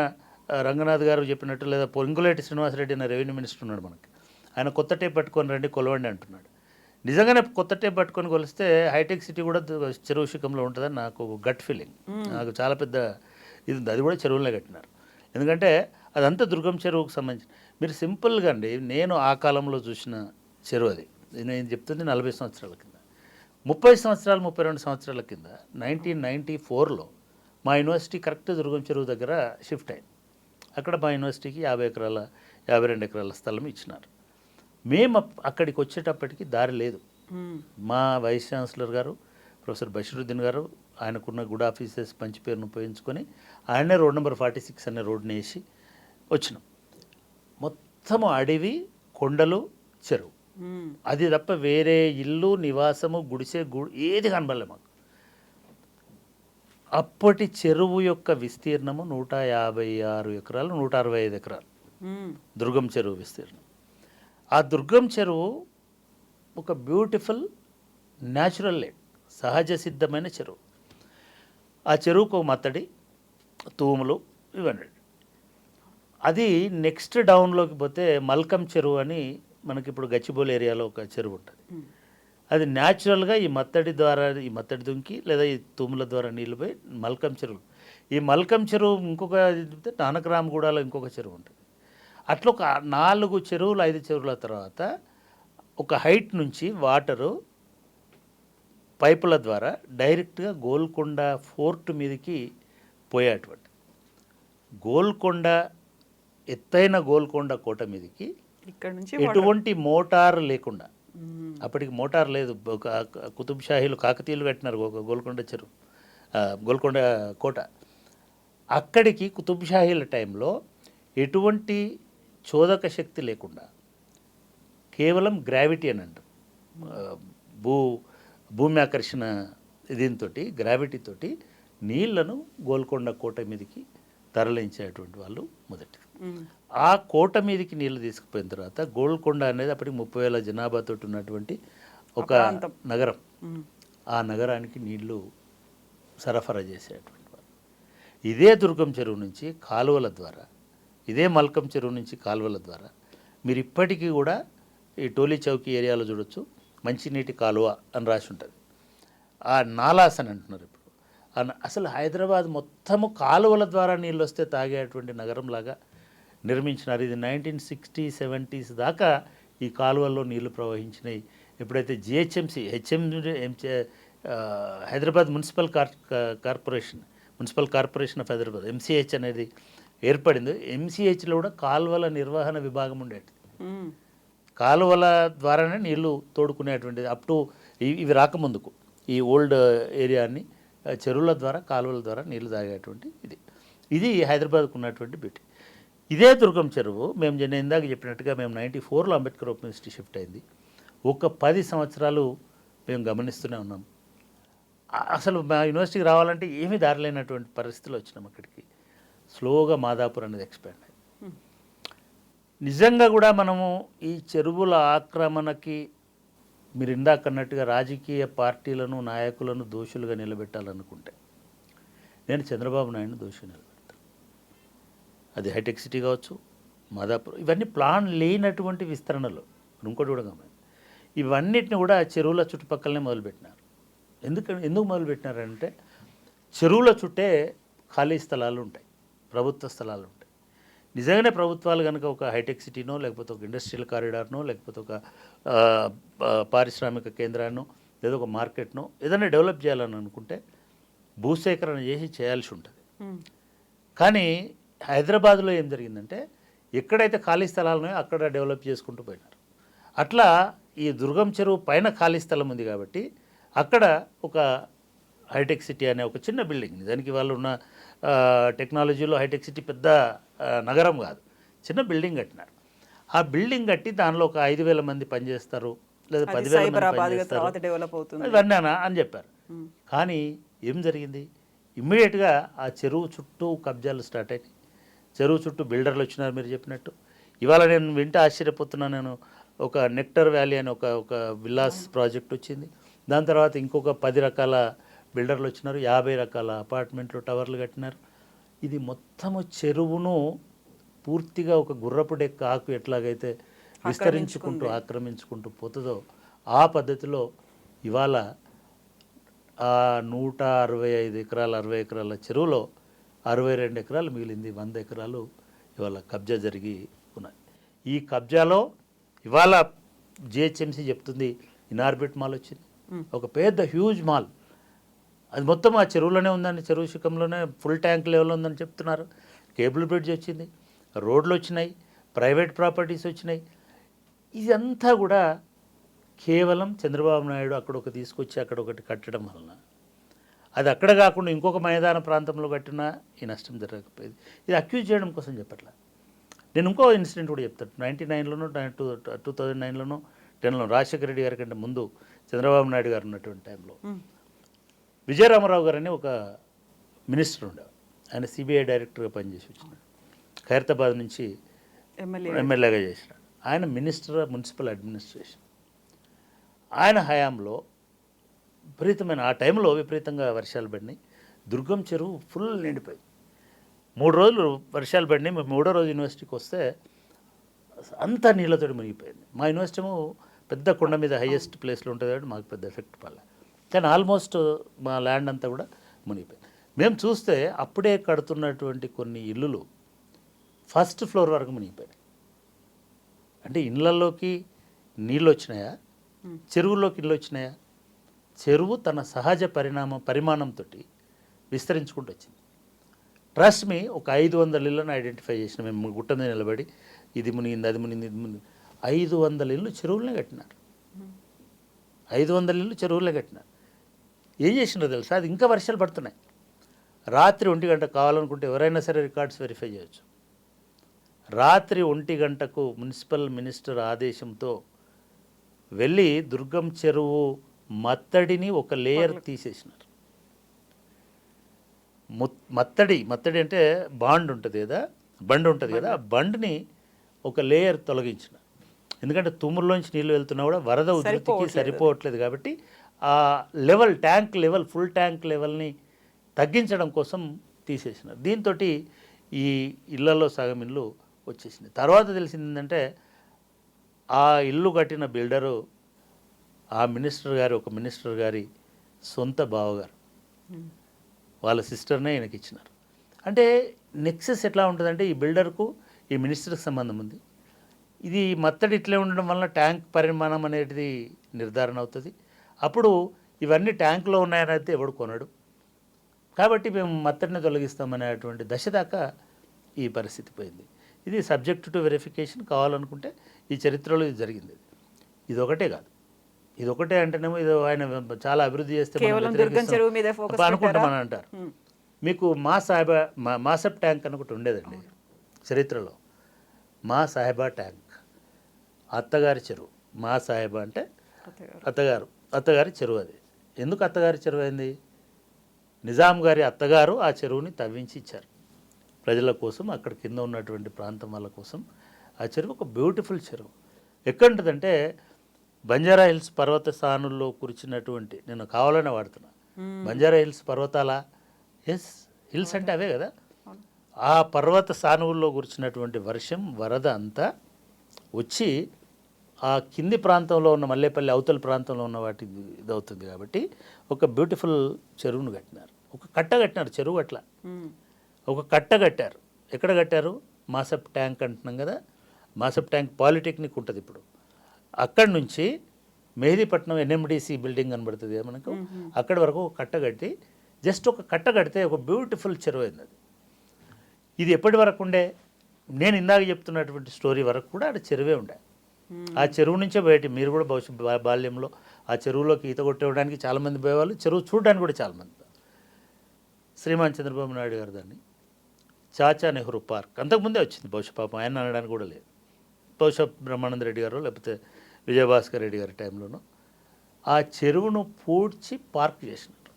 రంగనాథ్ గారు చెప్పినట్టు, లేదా పొంగులేటి శ్రీనివాసరెడ్డి అనే రెవెన్యూ మినిస్టర్ ఉన్నాడు మనకి, ఆయన కొత్త టేప్ పట్టుకొని రండి కొలవండి అంటున్నాడు. నిజంగానే కొత్త టేప్ పట్టుకొని కొలిస్తే హైటెక్ సిటీ కూడా చెరువు శిఖంలో ఉంటుందని నాకు గట్ ఫీలింగ్. నాకు చాలా పెద్ద ఇది ఉంది. అది కూడా చెరువులనే కట్టినారు. ఎందుకంటే అదంతా దుర్గం చెరువుకు సంబంధించి. మీరు సింపుల్గా అండి, నేను ఆ కాలంలో చూసిన చెరువు అది. నేను చెప్తుంది 40 సంవత్సరాల కింద, 30 సంవత్సరాలు 32 సంవత్సరాల కింద 1994లో మా యూనివర్సిటీ కరెక్ట్ దుర్గం చెరువు దగ్గర షిఫ్ట్ అయింది. అక్కడ మా యూనివర్సిటీకి 52 ఎకరాల స్థలం ఇచ్చినారు. మేము అక్కడికి వచ్చేటప్పటికి దారి లేదు. మా వైస్ ఛాన్సలర్ గారు ప్రొఫెసర్ బషీరుద్దీన్ గారు, ఆయనకున్న గుడ్ ఆఫీసెస్ మంచి పేరును ఉపయోగించుకొని ఆయనే రోడ్ నెంబర్ 46 అనే రోడ్ని వేసి వచ్చినాం. మొత్తము అడవి, కొండలు, చెరువు. అది తప్ప వేరే ఇల్లు, నివాసము, గుడిసె ఏది కనబడలే మాకు. అప్పటి చెరువు యొక్క విస్తీర్ణము 156 ఎకరాలు, 165 ఎకరాలు దుర్గం చెరువు విస్తీర్ణం. ఆ దుర్గం చెరువు ఒక బ్యూటిఫుల్ న్యాచురల్ లేక్, సహజ సిద్ధమైన చెరువు. ఆ చెరువుకు మత్తడి, తూములు ఇవన్నీ. అది నెక్స్ట్ డౌన్లోకి పోతే మల్కం చెరువు అని మనకి ఇప్పుడు గచ్చిబౌలి ఏరియాలో ఒక చెరువు ఉంటుంది. అది న్యాచురల్గా ఈ మత్తడి ద్వారా, ఈ మత్తడి దుంకి లేదా ఈ తూముల ద్వారా నీళ్ళు పోయి మల్కం చెరువు. ఈ మల్కం చెరువు ఇంకొక నానకరామగూడలో ఇంకొక చెరువు ఉంటుంది. అట్లా ఒక 4 చెరువులు 5 చెరువుల తర్వాత ఒక హైట్ నుంచి వాటరు పైపుల ద్వారా డైరెక్ట్గా గోల్కొండ ఫోర్ట్ మీదకి పోయేటువంటి, గోల్కొండ ఎత్తైన గోల్కొండ కోట మీదకి ఇక్కడ నుంచి ఎటువంటి మోటార్ లేకుండా, అప్పటికి మోటార్ లేదు, కుతుబ్ షాహీలు కాకతీయులు కట్టినారు ఒక గోల్కొండ చెరువు, గోల్కొండ కోట. అక్కడికి కుతుబ్ షాహీల టైంలో ఎటువంటి చోదక శక్తి లేకుండా కేవలం గ్రావిటీ అని అంటాం, భూమి ఆకర్షణ దీంతో గ్రావిటీతోటి నీళ్లను గోల్కొండ కోట మీదకి తరలించేటువంటి వాళ్ళు మొదటి. ఆ కోట మీదకి నీళ్లు తీసుకుపోయిన తర్వాత గోల్కొండ అనేది అప్పటికి 30,000 జనాభాతో ఉన్నటువంటి ఒక నగరం. ఆ నగరానికి నీళ్లు సరఫరా చేసేటువంటి వాళ్ళు. ఇదే దుర్గం చెరువు నుంచి కాలువల ద్వారా, ఇదే మల్కం చెరువు నుంచి కాలువల ద్వారా మీరు ఇప్పటికీ కూడా ఈ టోలీ చౌకీ ఏరియాలో చూడొచ్చు, మంచినీటి కాలువ అని రాసి ఉంటుంది. ఆ నాలాస్ అని అంటున్నారు ఇప్పుడు. అసలు హైదరాబాద్ మొత్తము కాలువల ద్వారా నీళ్ళు వస్తే తాగేటువంటి నగరంలాగా నిర్మించినారు. ఇది 1960s, 70s దాకా ఈ కాలువల్లో నీళ్లు ప్రవహించినాయి. ఎప్పుడైతే GHMC Hyderabad municipal corporation of Hyderabad MCh అనేది ఏర్పడిందో ఎంసీహెచ్లో కూడా కాలువల నిర్వహణ విభాగం ఉండేది. మ్మ్. కాలువల ద్వారానే నీళ్లు తోడుకునేటువంటిది అప్ టు ఇవి రాకముందుకు ఈ ఓల్డ్ ఏరియాని చెరువుల ద్వారా కాలువల ద్వారా నీళ్లు తాగేటువంటి ఇది హైదరాబాద్కు ఉన్నటువంటి బ్యూటీ. ఇదే దుర్గం చెరువు నేను ఇందాక చెప్పినట్టుగా మేము 94లో అంబేద్కర్ ఓపెన్ యూనివర్సిటీ షిఫ్ట్ అయింది. ఒక 10 సంవత్సరాలు మేము గమనిస్తూనే ఉన్నాం. అసలు మా యూనివర్సిటీకి రావాలంటే ఏమీ దారిలేనటువంటి పరిస్థితులు వచ్చినాం. అక్కడికి స్లోగా మాదాపూర్ అనేది ఎక్స్పాండ్ అయింది. నిజంగా కూడా మనము ఈ చెరువుల ఆక్రమణకి మీరు ఇందాక అన్నట్టుగా రాజకీయ పార్టీలను నాయకులను దోషులుగా నిలబెట్టాలనుకుంటే నేను చంద్రబాబు నాయుడుని దోషిగా నిలబెడతాను. అది హైటెక్ సిటీ కావచ్చు, మాదాపూర్, ఇవన్నీ ప్లాన్ లేనటువంటి విస్తరణలు. ఇంకోటి కూడా గమనించండి, ఇవన్నిటిని కూడా చెరువుల చుట్టుపక్కలనే మొదలుపెట్టినారు. ఎందుకు మొదలుపెట్టినారంటే చెరువుల చుట్టే ఖాళీ స్థలాలు ఉంటాయి, ప్రభుత్వ స్థలాలు ఉంటాయి. నిజంగానే ప్రభుత్వాలు కనుక ఒక హైటెక్ సిటీనో లేకపోతే ఒక ఇండస్ట్రియల్ కారిడార్నో లేకపోతే ఒక పారిశ్రామిక కేంద్రాన్నో లేదా ఒక మార్కెట్నో ఏదైనా డెవలప్ చేయాలని అనుకుంటే భూసేకరణ చేయాల్సి ఉంటుంది. కానీ హైదరాబాద్లో ఏం జరిగిందంటే ఎక్కడైతే ఖాళీ స్థలాలు ఉన్నాయో అక్కడ డెవలప్ చేసుకుంటూ పోయినారు. అట్లా ఈ దుర్గం చెరువు పైన ఖాళీ స్థలం ఉంది కాబట్టి అక్కడ ఒక హైటెక్ సిటీ అనే ఒక చిన్న బిల్డింగ్, దానికి వాళ్ళు ఉన్న టెక్నాలజీలో హైటెక్ సిటీ పెద్ద నగరం కాదు, చిన్న బిల్డింగ్ కట్టినారు. ఆ బిల్డింగ్ కట్టి దానిలో ఒక 5,000 మంది పనిచేస్తారు లేదా 10,000 మంది పనిచేస్తారు ఇవన్నీ అని చెప్పారు. కానీ ఏం జరిగింది, ఇమ్మీడియట్గా ఆ చెరువు చుట్టూ కబ్జాలు స్టార్ట్ అయినాయి. చెరువు చుట్టూ బిల్డర్లు వచ్చినారు మీరు చెప్పినట్టు. ఇవాళ నేను వింటే ఆశ్చర్యపోతున్నాను. నేను ఒక నెక్టర్ వ్యాలీ అని ఒక విల్లాస్ ప్రాజెక్ట్ వచ్చింది. దాని తర్వాత ఇంకొక 10 రకాల బిల్డర్లు వచ్చినారు, 50 రకాల అపార్ట్మెంట్లు టవర్లు కట్టినారు. ఇది మొత్తము చెరువును పూర్తిగా ఒక గుర్రపు డెక్క ఆకు ఎట్లాగైతే విస్తరించుకుంటూ ఆక్రమించుకుంటూ పోతుందో ఆ పద్ధతిలో ఇవాళ 165 ఎకరాల 60 ఎకరాల చెరువులో 62 ఎకరాలు మిగిలింది. 100 ఎకరాలు ఇవాళ కబ్జా జరిగి ఉన్నాయి. ఈ కబ్జాలో ఇవాళ జిహెచ్ఎంసీ చెప్తుంది ఇనార్బిట్ మాల్ వచ్చింది, ఒక పెద్ద హ్యూజ్ మాల్. అది మొత్తం ఆ చెరువులోనే ఉందని, చెరువు శిఖంలోనే ఫుల్ ట్యాంక్ లెవెల్ ఉందని చెప్తున్నారు. కేబుల్ బ్రిడ్జ్ వచ్చింది, రోడ్లు వచ్చినాయి, ప్రైవేట్ ప్రాపర్టీస్ వచ్చినాయి. ఇదంతా కూడా కేవలం చంద్రబాబు నాయుడు అక్కడ తీసుకొచ్చి అక్కడ ఒకటి కట్టడం వలన, అది అక్కడ కాకుండా ఇంకొక మైదాన ప్రాంతంలో కట్టినా ఈ నష్టం జరగకపోయేది. ఇది అక్యూజ్ చేయడం కోసం చెప్పట్లా. నేను ఇంకో ఇన్సిడెంట్ కూడా చెప్తాను. 99లోనో 2009లోనో 10లో రాజశేఖర రెడ్డి గారి కంటే ముందు చంద్రబాబు నాయుడు గారు ఉన్నటువంటి టైంలో విజయరామారావు గారు అని ఒక మినిస్టర్ ఉండేవారు. ఆయన సిబిఐ డైరెక్టర్గా పనిచేసి వచ్చినాడు. ఖైరతాబాద్ నుంచి ఎమ్మెల్యేగా చేసినాడు. ఆయన మినిస్టర్ మున్సిపల్ అడ్మినిస్ట్రేషన్. ఆయన హయాంలో ఆ టైంలో విపరీతంగా వర్షాలు పడినాయి. దుర్గం చెరువు ఫుల్ నిండిపోయింది. 3 రోజులు వర్షాలు పడినాయి. మేము 3వ రోజు యూనివర్సిటీకి వస్తే అంతా నీళ్ళతో మునిగిపోయింది. మా యూనివర్సిటీ ఏమో పెద్ద కొండ మీద హైయెస్ట్ ప్లేస్లో ఉంటుంది కాబట్టి మాకు పెద్ద ఎఫెక్ట్ పడలే. కానీ ఆల్మోస్ట్ మా ల్యాండ్ అంతా కూడా మునిగిపోయింది. మేము చూస్తే అప్పుడే కడుతున్నటువంటి కొన్ని ఇల్లులు ఫస్ట్ ఫ్లోర్ వరకు మునిగిపోయినాయి. అంటే ఇళ్ళల్లోకి నీళ్ళు వచ్చినాయా, చెరువుల్లోకి ఇళ్ళు వచ్చినాయా? చెరువు తన సహజ పరిమాణంతో విస్తరించుకుంటూ వచ్చింది. ట్రస్ట్ మీ, ఒక 500 ఇళ్ళను ఐడెంటిఫై చేసిన మేము గుట్ట మీద నిలబడి ఇది మునిగింది, అది మునిగింది, ఇది మునిగింది. 500 ఇళ్ళు చెరువులనే కట్టినారు. 500 ఇళ్ళు చెరువులనే కట్టినారు. ఏం చేసినారో తెలుసా? అది ఇంకా వర్షాలు పడుతున్నాయి. రాత్రి 1 గంట కావాలనుకుంటే ఎవరైనా సరే రికార్డ్స్ వెరిఫై చేయొచ్చు. రాత్రి 1 గంటకు మున్సిపల్ మినిస్టర్ ఆదేశంతో వెళ్ళి దుర్గం చెరువు మత్తడిని ఒక లేయర్ తీసేసినారు. మత్తడి అంటే బండ్ ఉంటుంది కదా, ఆ బండ్ని ఒక లేయర్ తొలగించిన. ఎందుకంటే తుమ్మురులోంచి నీళ్ళు వెళ్తున్నా కూడా వరద ఉధృతికి సరిపోవట్లేదు కాబట్టి ఆ లెవెల్, ఫుల్ ట్యాంక్ లెవెల్ని తగ్గించడం కోసం తీసేసినారు. దీంతో ఈ ఇళ్లలో సగం ఇల్లు వచ్చేసింది. తర్వాత తెలిసింది ఏంటంటే ఆ ఇల్లు కట్టిన బిల్డరు ఒక మినిస్టర్ గారి సొంత బావగారు, వాళ్ళ సిస్టర్నే ఈయనకి ఇచ్చినారు. అంటే నెక్సెస్ ఎట్లా ఉంటుందంటే ఈ బిల్డర్కు ఈ మినిస్టర్కి సంబంధం ఉంది, ఇది మత్తడి ఇట్లే ఉండడం వల్ల ట్యాంక్ పరిమాణం అనేది నిర్ధారణ అవుతుంది. అప్పుడు ఇవన్నీ ట్యాంకులో ఉన్నాయని అయితే ఎవడు కొనడు. కాబట్టి మేము మత్తడిని తొలగిస్తామనేటువంటి దశ దాకా ఈ పరిస్థితి పోయింది. ఇది సబ్జెక్ట్ టు వెరిఫికేషన్. కావాలనుకుంటే ఈ చరిత్రలో ఇది జరిగింది. ఇది ఒకటే కాదు, ఇది ఒకటే అంటేనేమో ఇది ఆయన చాలా అభివృద్ధి చేస్తే మనం కేవలం దుర్గం చెరువు మీద ఫోకస్ అనుకుంటామని అంటారు. మీకు మాసబ్ ట్యాంక్ అని ఒకటి ఉండేదండి చరిత్రలో. మా సాహెబా ట్యాంక్, అత్తగారి చెరువు. మా సాహెబా అంటే అత్తగారి చెరువు. అది ఎందుకు అత్తగారి చెరువు అయింది? నిజాం గారి అత్తగారు ఆ చెరువుని తవ్వించి ఇచ్చారు ప్రజల కోసం, అక్కడ కింద ఉన్నటువంటి ప్రాంతం వాళ్ళ కోసం. ఆ చెరువు ఒక బ్యూటిఫుల్ చెరువు. ఎక్కడుంటుందంటే బంజారా హిల్స్ పర్వత స్థానుల్లో కురిచినటువంటి, నేను కావాలనే వాడుతున్నా, బంజారా హిల్స్ పర్వతాల హిల్స్ అంటే అవే కదా, ఆ పర్వత సానువుల్లో కురిచినటువంటి వర్షం వరద అంతా వచ్చి ఆ కింది ప్రాంతంలో ఉన్న మల్లేపల్లి అవతల ప్రాంతంలో ఉన్న వాటి ఇదవుతుంది. కాబట్టి ఒక బ్యూటిఫుల్ చెరువును కట్టినారు, ఒక కట్ట కట్టినారు. చెరువు అట్లా ఒక కట్ట కట్టారు. ఎక్కడ కట్టారు? మాసబ్ ట్యాంక్ అంటున్నాం కదా, మాసబ్ ట్యాంక్ పాలిటెక్నిక్ ఉంటుంది ఇప్పుడు. అక్కడి నుంచి మెహదీపట్నం ఎన్ఎండిసి బిల్డింగ్ కనబడుతుంది కదా మనకు, అక్కడి వరకు ఒక కట్ట కట్టి, జస్ట్ ఒక కట్ట కడితే ఒక బ్యూటిఫుల్ చెరువు అయింది అది. ఇది ఎప్పటి వరకు ఉండే? నేను ఇందాక చెప్తున్నటువంటి స్టోరీ వరకు కూడా అక్కడ చెరువే ఉండే. ఆ చెరువు నుంచే బయట మీరు కూడా బాల్యంలో ఆ చెరువులోకి ఈత కొట్టేయడానికి చాలామంది పోయేవాళ్ళు, చెరువు చూడడానికి కూడా చాలామంది. శ్రీమాన్ చంద్రబాబు నాయుడు గారు దాన్ని చాచా నెహ్రూ పార్క్, అంతకుముందే వచ్చింది బహుశా, పాపం ఆయన అనడానికి కూడా లేదు, బహుశా బ్రహ్మానంద రెడ్డి గారు లేకపోతే విజయభాస్కర్ రెడ్డి గారి టైంలోనూ ఆ చెరువును పూడ్చి పార్క్ చేసినారు.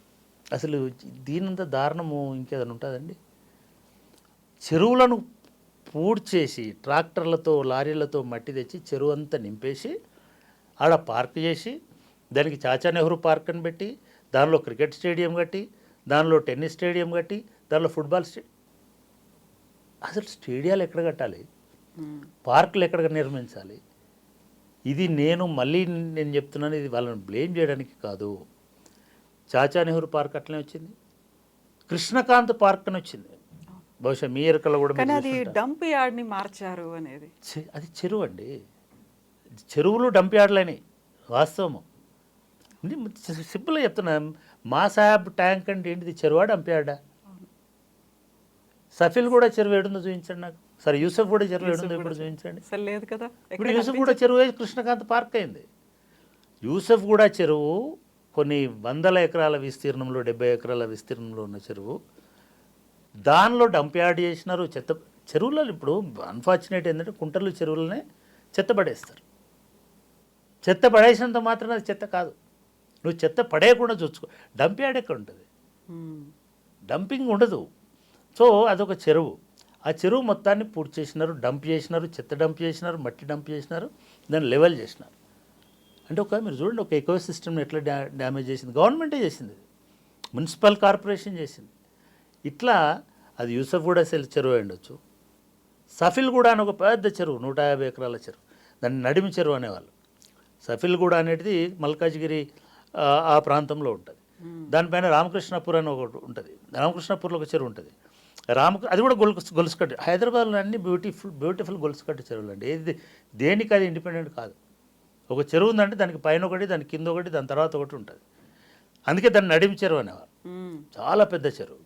అసలు దీనంత దారుణము ఇంకేదైనా ఉంటుందండి? చెరువులను పూడ్చేసి ట్రాక్టర్లతో లారీలతో మట్టి తెచ్చి చెరువు అంతా నింపేసి ఆడ పార్క్ చేసి, దానికి చాచా నెహ్రూ పార్క్ అని పెట్టి, దానిలో క్రికెట్ స్టేడియం కట్టి, దానిలో టెన్నిస్ స్టేడియం కట్టి, దానిలో ఫుట్బాల్ అసలు స్టేడియాలు ఎక్కడ కట్టాలి? పార్కులు ఎక్కడ నిర్మించాలి? ఇది నేను చెప్తున్నాను, ఇది వాళ్ళని బ్లేమ్ చేయడానికి కాదు. చాచా నెహ్రూ పార్క్ అట్లనే వచ్చింది, కృష్ణకాంత్ పార్క్ అని వచ్చింది, బహుశా మీ ఎరకలో కూడా. కానీ అది డంప్ యార్డ్ని మార్చారు అనేది. అది చెరువు అండి, చెరువులు డంప్ యార్డ్లని వాస్తవము. సింపుల్గా చెప్తున్నా, మా సాహెబ్ ట్యాంక్ అంటే ఏంటిది? చెరువా డంప్ యార్డా? సఫిల్ కూడా చెరువు ఏడుందో చూపించండి నాకు. సరే యూసఫ్ కూడా చెరువు ఏడుందో ఇప్పుడు చూపించండి. లేదు కదా, ఇప్పుడు యూసఫ్ కూడా చెరువు కృష్ణకాంత్ పార్క్ అయింది. యూసఫ్ కూడా చెరువు కొన్ని వందల ఎకరాల విస్తీర్ణంలో, 70 ఎకరాల విస్తీర్ణంలో ఉన్న చెరువు. దానిలో డంప్ యార్డ్ చేసినారు. చెరువులలో ఇప్పుడు అన్ఫార్చునేట్ ఏంటంటే కుంటలు చెరువులనే చెత్త పడేస్తారు. చెత్త పడేసినంత మాత్రం అది చెత్త కాదు. నువ్వు చెత్త పడేయకుండా చూసుకో. డంప్ యార్డ్ ఎక్కడ ఉంటుంది? డంపింగ్ ఉండదు. సో అదొక చెరువు. ఆ చెరువు మొత్తాన్ని పూర్తి చేసినారు, డంప్ చేసినారు, చెత్త డంప్ చేసినారు, మట్టి డంప్ చేసినారు, దాన్ని లెవెల్ చేసినారు. అంటే మీరు చూడండి, ఒక ఎకో సిస్టమ్ని ఎట్లా డ్యామేజ్ చేసింది. గవర్నమెంటే చేసింది, మున్సిపల్ కార్పొరేషన్ చేసింది. ఇట్లా అది యూసఫ్ కూడా చెరువు ఉండొచ్చు. సఫిల్ కూడా అని ఒక పెద్ద చెరువు, 150 ఎకరాల చెరువు, దాన్ని నడిమి చెరువు అనేవాళ్ళు. సఫిల్ కూడా అనేది మల్కాజ్గిరి ఆ ప్రాంతంలో ఉంటుంది. దానిపైన రామకృష్ణపూర్ అని ఒకటి ఉంటుంది. రామకృష్ణపూర్లో ఒక చెరువు ఉంటుంది. అది కూడా గొలుసుకట్టు. హైదరాబాద్లో అన్ని బ్యూటిఫుల్ గొలుసుకట్టు చెరువులు అండి. ఏది దేనికి అది ఇండిపెండెంట్ కాదు. ఒక చెరువు ఉందంటే దానికి పైన ఒకటి, దాని కింద ఒకటి, దాని తర్వాత ఒకటి ఉంటుంది. అందుకే దాన్ని నడిమి చెరువు అనేవారు. చాలా పెద్ద చెరువు,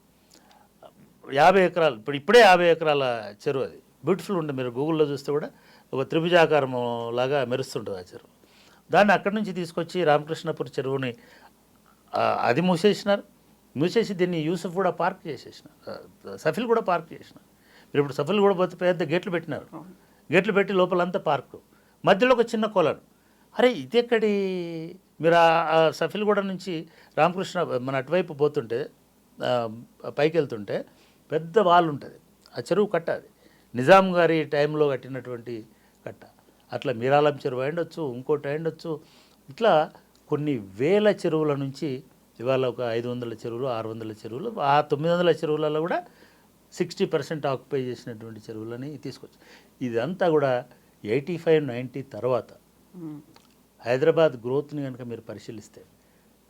50 ఎకరాలు. ఇప్పుడే 50 ఎకరాల చెరువు. అది బ్యూటిఫుల్ ఉంటుంది. మీరు గూగుల్లో చూస్తే కూడా ఒక త్రిభుజాకారం లాగా మెరుస్తుంటుంది ఆ చెరువు. దాన్ని అక్కడి నుంచి తీసుకొచ్చి రామకృష్ణపూర్ చెరువుని అది మూసేసి దీన్ని యూసఫ్ కూడా పార్క్ చేసేసినారు, సఫిల్ కూడా పార్క్ చేసినారు. మీరు ఇప్పుడు సఫిల్ కూడా పోతే పెద్ద గేట్లు పెట్టినారు. గేట్లు పెట్టి లోపలంతా పార్కు, మధ్యలో ఒక చిన్న కొలను. అరే ఇది ఎక్కడి? మీరు ఆ సఫిల్గూడ నుంచి రామకృష్ణ మన అటువైపు పోతుంటే, పైకి వెళ్తుంటే పెద్ద వాల్ ఉంటుంది. ఆ చెరువు కట్ట, అది నిజాం గారి టైంలో కట్టినటువంటి కట్ట. అట్లా మీరాలం చెరువు అయిండొచ్చు, ఇంకోటి అయిండొచ్చు. ఇట్లా కొన్ని వేల చెరువుల నుంచి ఇవాళ ఒక 500 చెరువులు, 600 చెరువులు, ఆ 900 చెరువులలో కూడా 60% ఆక్యుపై చేసినటువంటి చెరువులని తీసుకొచ్చి, ఇదంతా కూడా 85-90 తర్వాత హైదరాబాద్ గ్రోత్ని కనుక మీరు పరిశీలిస్తే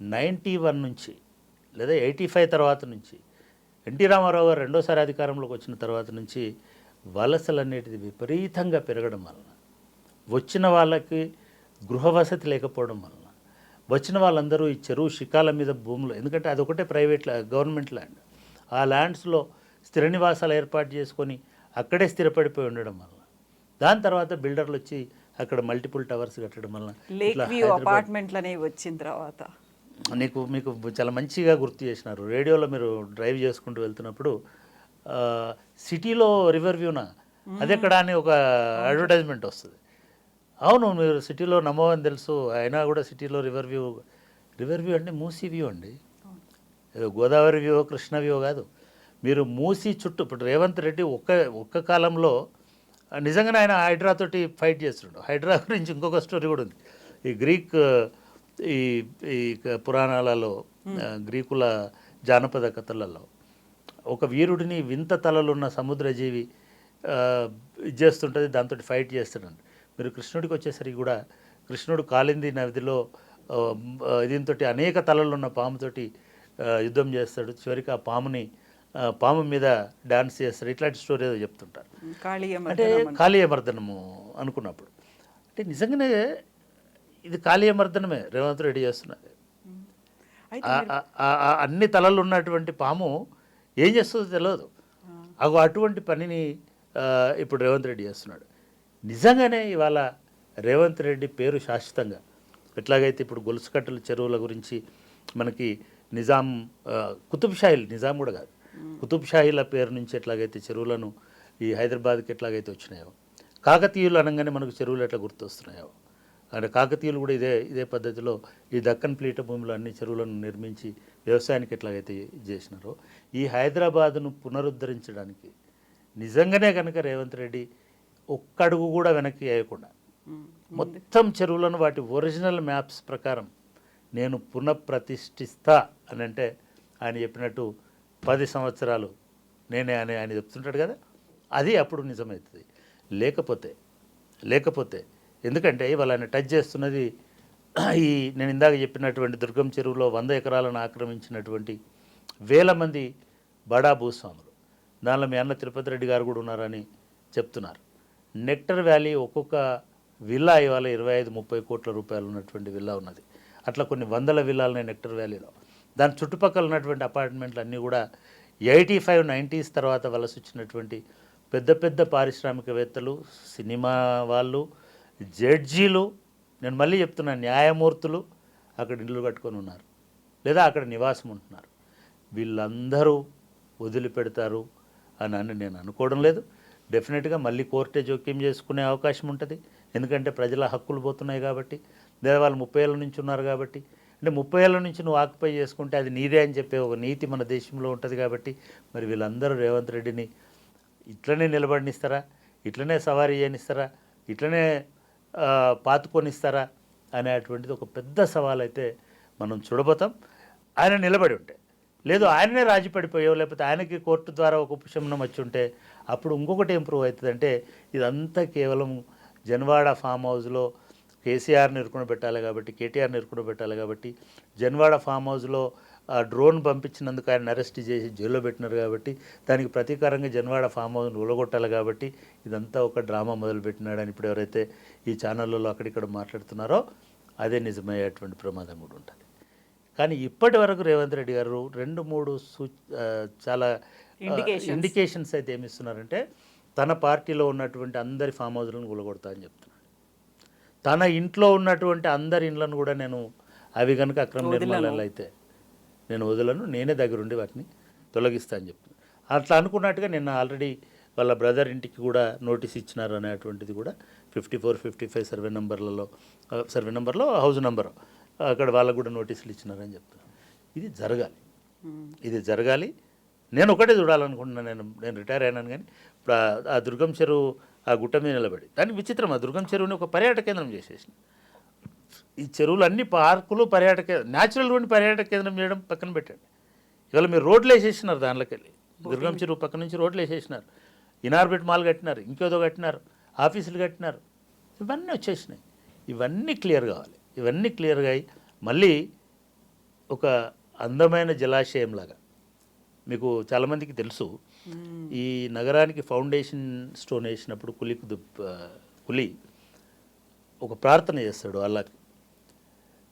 91 నుంచి లేదా 85 తర్వాత నుంచి ఎన్టీ రామారావు గారు రెండోసారి అధికారంలోకి వచ్చిన తర్వాత నుంచి వలసలు అనేటిది విపరీతంగా పెరగడం వలన వచ్చిన వాళ్ళకి గృహ వసతి లేకపోవడం వలన వచ్చిన వాళ్ళందరూ ఈ చెరువు శిఖాల మీద భూములు, ఎందుకంటే అదొకటే ప్రైవేట్ గవర్నమెంట్ ల్యాండ్, ఆ ల్యాండ్స్లో స్థిర నివాసాలు ఏర్పాటు చేసుకొని అక్కడే స్థిరపడిపోయి ఉండడం వల్ల దాని తర్వాత బిల్డర్లు వచ్చి అక్కడ మల్టిపుల్ టవర్స్ కట్టడం వల్ల లేక్ వ్యూ అపార్ట్మెంట్లు అనేవి వచ్చిన తర్వాత మీకు చాలా మంచిగా గుర్తు చేసినారు. రేడియోలో మీరు డ్రైవ్ చేసుకుంటూ వెళ్తున్నప్పుడు సిటీలో రివర్ వ్యూనా అదెక్కడ అని ఒక అడ్వర్టైజ్మెంట్ వస్తుంది. అవును, మీరు సిటీలో నమ్మవని తెలుసు, అయినా కూడా సిటీలో రివర్ వ్యూ అంటే మూసీ వ్యూ అండి, ఏదో గోదావరి వ్యూ కృష్ణ వ్యూ కాదు. మీరు మూసీ చుట్టూ ఇప్పుడు రేవంత్ రెడ్డి ఒక్క కాలంలో నిజంగానే ఆయన హైడ్రాతోటి ఫైట్ చేస్తుండు. హైడ్రా గురించి ఇంకొక స్టోరీ కూడా ఉంది. ఈ గ్రీక్ ఈ ఈ పురాణాలలో గ్రీకుల జానపద కథలలో ఒక వీరుడిని వింత తలలున్న సముద్రజీవి ఇది చేస్తుంటుంది, దాంతో ఫైట్ చేస్తున్నాడు. మీరు కృష్ణుడికి వచ్చేసరికి కూడా కృష్ణుడు కాలింది నదిలో దీంతో అనేక తలలున్న పాముతోటి యుద్ధం చేస్తాడు. చివరికి ఆ పాము మీద డాన్స్ చేస్తాడు. ఇట్లాంటి స్టోరీ ఏదో చెప్తుంటారు. అంటే కాళీయమర్దనము అనుకున్నప్పుడు అంటే నిజంగానే ఇది కాళీయమర్దనమే రేవంత్ రెడ్డి చేస్తున్నది. అన్ని తలలు ఉన్నటువంటి పాము ఏం చేస్తుందో తెలియదు. అటువంటి పనిని ఇప్పుడు రేవంత్ రెడ్డి చేస్తున్నాడు. నిజంగానే ఇవాళ రేవంత్ రెడ్డి పేరు శాశ్వతంగా ఎట్లాగైతే ఇప్పుడు గొలుసుకట్టల చెరువుల గురించి మనకి నిజాం కుతుబ్షాహీలు, నిజాం కూడా కాదు, కుతుబ్షాహీల పేరు నుంచి ఎట్లాగైతే చెరువులను ఈ హైదరాబాద్కి ఎట్లాగైతే వచ్చినాయో, కాకతీయులు అనగానే మనకు చెరువులు ఎట్లా గుర్తొస్తున్నాయో, అంటే కాకతీయులు కూడా ఇదే పద్ధతిలో ఈ దక్కన్ పీఠభూమిలో అన్ని చెరువులను నిర్మించి వ్యవసాయానికి ఎట్లాగైతే చేసినారో, ఈ హైదరాబాదును పునరుద్ధరించడానికి నిజంగానే కనుక రేవంత్ రెడ్డి ఒక్క అడుగు కూడా వెనక్కి వేయకుండా మొత్తం చెరువులను వాటి ఒరిజినల్ మ్యాప్స్ ప్రకారం నేను పునఃప్రతిష్ఠిస్తా అని అంటే ఆయన చెప్పినట్టు 10 సంవత్సరాలు నేనే అని ఆయన చెప్తుంటాడు కదా, అది అప్పుడు నిజమవుతుంది. లేకపోతే ఎందుకంటే ఇవాళ ఆయన టచ్ చేస్తున్నది ఈ నేను ఇందాక చెప్పినటువంటి దుర్గం చెరువులో 100 ఎకరాలను ఆక్రమించినటువంటి వేల మంది బడా భూస్వాములు. దానిలో మీ అన్న తిరుపతి రెడ్డి గారు కూడా ఉన్నారని చెప్తున్నారు. నెక్టర్ వ్యాలీ ఒక్కొక్క విల్లా ఇవాళ 25-30 కోట్ల రూపాయలు ఉన్నటువంటి విల్లా ఉన్నది. అట్లా కొన్ని వందల విల్లాలనే నెక్టర్ వ్యాలీలో. దాని చుట్టుపక్కల ఉన్నటువంటి అపార్ట్మెంట్లు అన్నీ కూడా 85-90s తర్వాత వలస వచ్చినటువంటి పెద్ద పెద్ద పారిశ్రామికవేత్తలు, సినిమా వాళ్ళు, జడ్జీలు, నేను మళ్ళీ చెప్తున్నాను, న్యాయమూర్తులు అక్కడ ఇల్లు కట్టుకొని ఉన్నారు లేదా అక్కడ నివాసం ఉంటున్నారు. వీళ్ళందరూ వదిలిపెడతారు అని నేను అనుకోవడం లేదు. డెఫినెట్గా మళ్ళీ కోర్టే జోక్యం చేసుకునే అవకాశం ఉంటుంది. ఎందుకంటే ప్రజల హక్కులు పోతున్నాయి కాబట్టి, లేదా వాళ్ళు 30 ఏళ్ళ నుంచి ఉన్నారు కాబట్టి. అంటే 30 ఏళ్ళ నుంచి నువ్వు ఆక్యుపై చేసుకుంటే అది నీదే అని చెప్పే ఒక నీతి మన దేశంలో ఉంటుంది కాబట్టి, మరి వీళ్ళందరూ రేవంత్ రెడ్డిని ఇట్లనే నిలబడినిస్తారా, ఇట్లనే సవారీ చేయనిస్తారా, ఇట్లనే పాతుకొనిస్తారా అనేటువంటిది ఒక పెద్ద సవాల్ అయితే మనం చూడబోతాం. ఆయన నిలబడి ఉంటే, లేదు ఆయననే రాజీ పడిపోయో, లేకపోతే ఆయనకి కోర్టు ద్వారా ఒక ఉపశమనం వచ్చి ఉంటే అప్పుడు ఇంకొకటి ఇంప్రూవ్ అవుతుంది. అంటే ఇదంతా కేవలం జన్వాడ ఫామ్ హౌస్లో కేసీఆర్ని ఇరుకుని పెట్టాలి కాబట్టి, కేటీఆర్ని ఇరుకుని పెట్టాలి కాబట్టి, జన్వాడ ఫామ్ హౌస్లో డ్రోన్ పంపించినందుకు ఆయన అరెస్ట్ చేసి జైల్లో పెట్టినారు కాబట్టి, దానికి ప్రతీకారంగా జన్వాడ ఫామ్ హౌస్ను ఉలగొట్టాలి కాబట్టి ఇదంతా ఒక డ్రామా మొదలుపెట్టినాడని ఇప్పుడు ఎవరైతే ఈ ఛానళ్ళలో అక్కడిక్కడ మాట్లాడుతున్నారో అదే నిజమయ్యేటువంటి ప్రమాదం కూడా ఉంటుంది. కానీ ఇప్పటి వరకు రేవంత్ రెడ్డి గారు 2-3 చాలా ఇండికేషన్స్ అయితే ఏమి ఇస్తున్నారంటే, తన పార్టీలో ఉన్నటువంటి అందరి ఫామ్ హౌస్లను కూలగొడతా అని చెప్తున్నాడు. తన ఇంట్లో ఉన్నటువంటి అందరి ఇండ్లను కూడా నేను అవి కనుక అక్రమ నిర్మాణాలు అయితే నేను వదలను, నేనే దగ్గరుండి వాటిని తొలగిస్తా అని చెప్తున్నాను. అట్లా అనుకున్నట్టుగా నిన్న ఆల్రెడీ వాళ్ళ బ్రదర్ ఇంటికి కూడా నోటీస్ ఇచ్చినారు అనేటువంటిది కూడా 54-55 సర్వే నెంబర్లో హౌస్ నెంబర్ అక్కడ వాళ్ళకు కూడా నోటీసులు ఇచ్చినారని చెప్తున్నాను. ఇది జరగాలి. నేను ఒకటే చూడాలనుకుంటున్నాను. నేను రిటైర్ అయినాను, కానీ ఇప్పుడు ఆ దుర్గం చెరువు ఆ గుట్ట మీద నిలబడి, దానికి విచిత్రం, ఆ దుర్గం చెరువుని ఒక పర్యాటక కేంద్రం చేసేసిన. ఈ చెరువులు అన్ని పార్కులు న్యాచురల్ ఉండి పర్యాటక కేంద్రం చేయడం పక్కన పెట్టండి. ఇవాళ మీరు రోడ్లు వేసేసినారు, దానిలోకి వెళ్ళి దుర్గం చెరువు పక్క నుంచి రోడ్లు వేసేసినారు, ఇనార్బిట్ మాల్ కట్టినారు, ఇంకేదో కట్టినారు, ఆఫీసులు కట్టినారు, ఇవన్నీ వచ్చేసినాయి. ఇవన్నీ క్లియర్ కావాలి. ఇవన్నీ క్లియర్గా అయ్యి మళ్ళీ ఒక అందమైన జలాశయంలాగా, మీకు చాలామందికి తెలుసు, ఈ నగరానికి ఫౌండేషన్ స్టోన్ వేసినప్పుడు కులి ఒక ప్రార్థన చేస్తాడు అల్లాకి.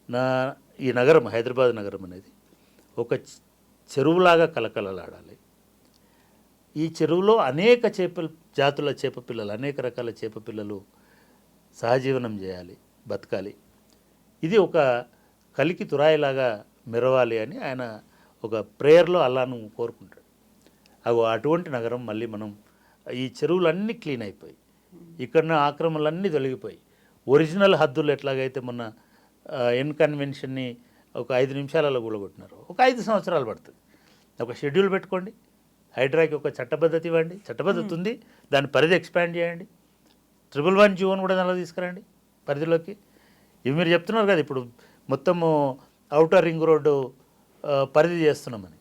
నా ఈ నగరం, హైదరాబాద్ నగరం అనేది ఒక చెరువులాగా కలకలలాడాలి. ఈ చెరువులో అనేక జాతుల చేప పిల్లలు, అనేక రకాల చేప పిల్లలు సహజీవనం చేయాలి, బతకాలి. ఇది ఒక కలికి తురాయిలాగా మెరవాలి అని ఆయన ఒక ప్రేయర్లో అల్లాను కోరుకుంటాడు. అటువంటి నగరం మళ్ళీ మనం, ఈ చెరువులన్నీ క్లీన్ అయిపోయి, ఇక్కడ ఆక్రమణలన్నీ తొలగిపోయి, ఒరిజినల్ హద్దులు ఎట్లాగైతే మొన్న ఎన్ కన్వెన్షన్ని ఒక 5 నిమిషాలలో కూలగొట్టినారు, ఒక 5 సంవత్సరాలు పడుతుంది. ఒక షెడ్యూల్ పెట్టుకోండి, హైడ్రాకి ఒక చట్టబద్ధత ఇవ్వండి, చట్టబద్ధత ఉంది, దాని పరిధి ఎక్స్పాండ్ చేయండి, 111 జీవోని కూడా దానిలో తీసుకురండి పరిధిలోకి. ఇవి మీరు చెప్తున్నారు కదా ఇప్పుడు మొత్తము ఔటర్ రింగ్ రోడ్డు పరిధి చేస్తున్నామని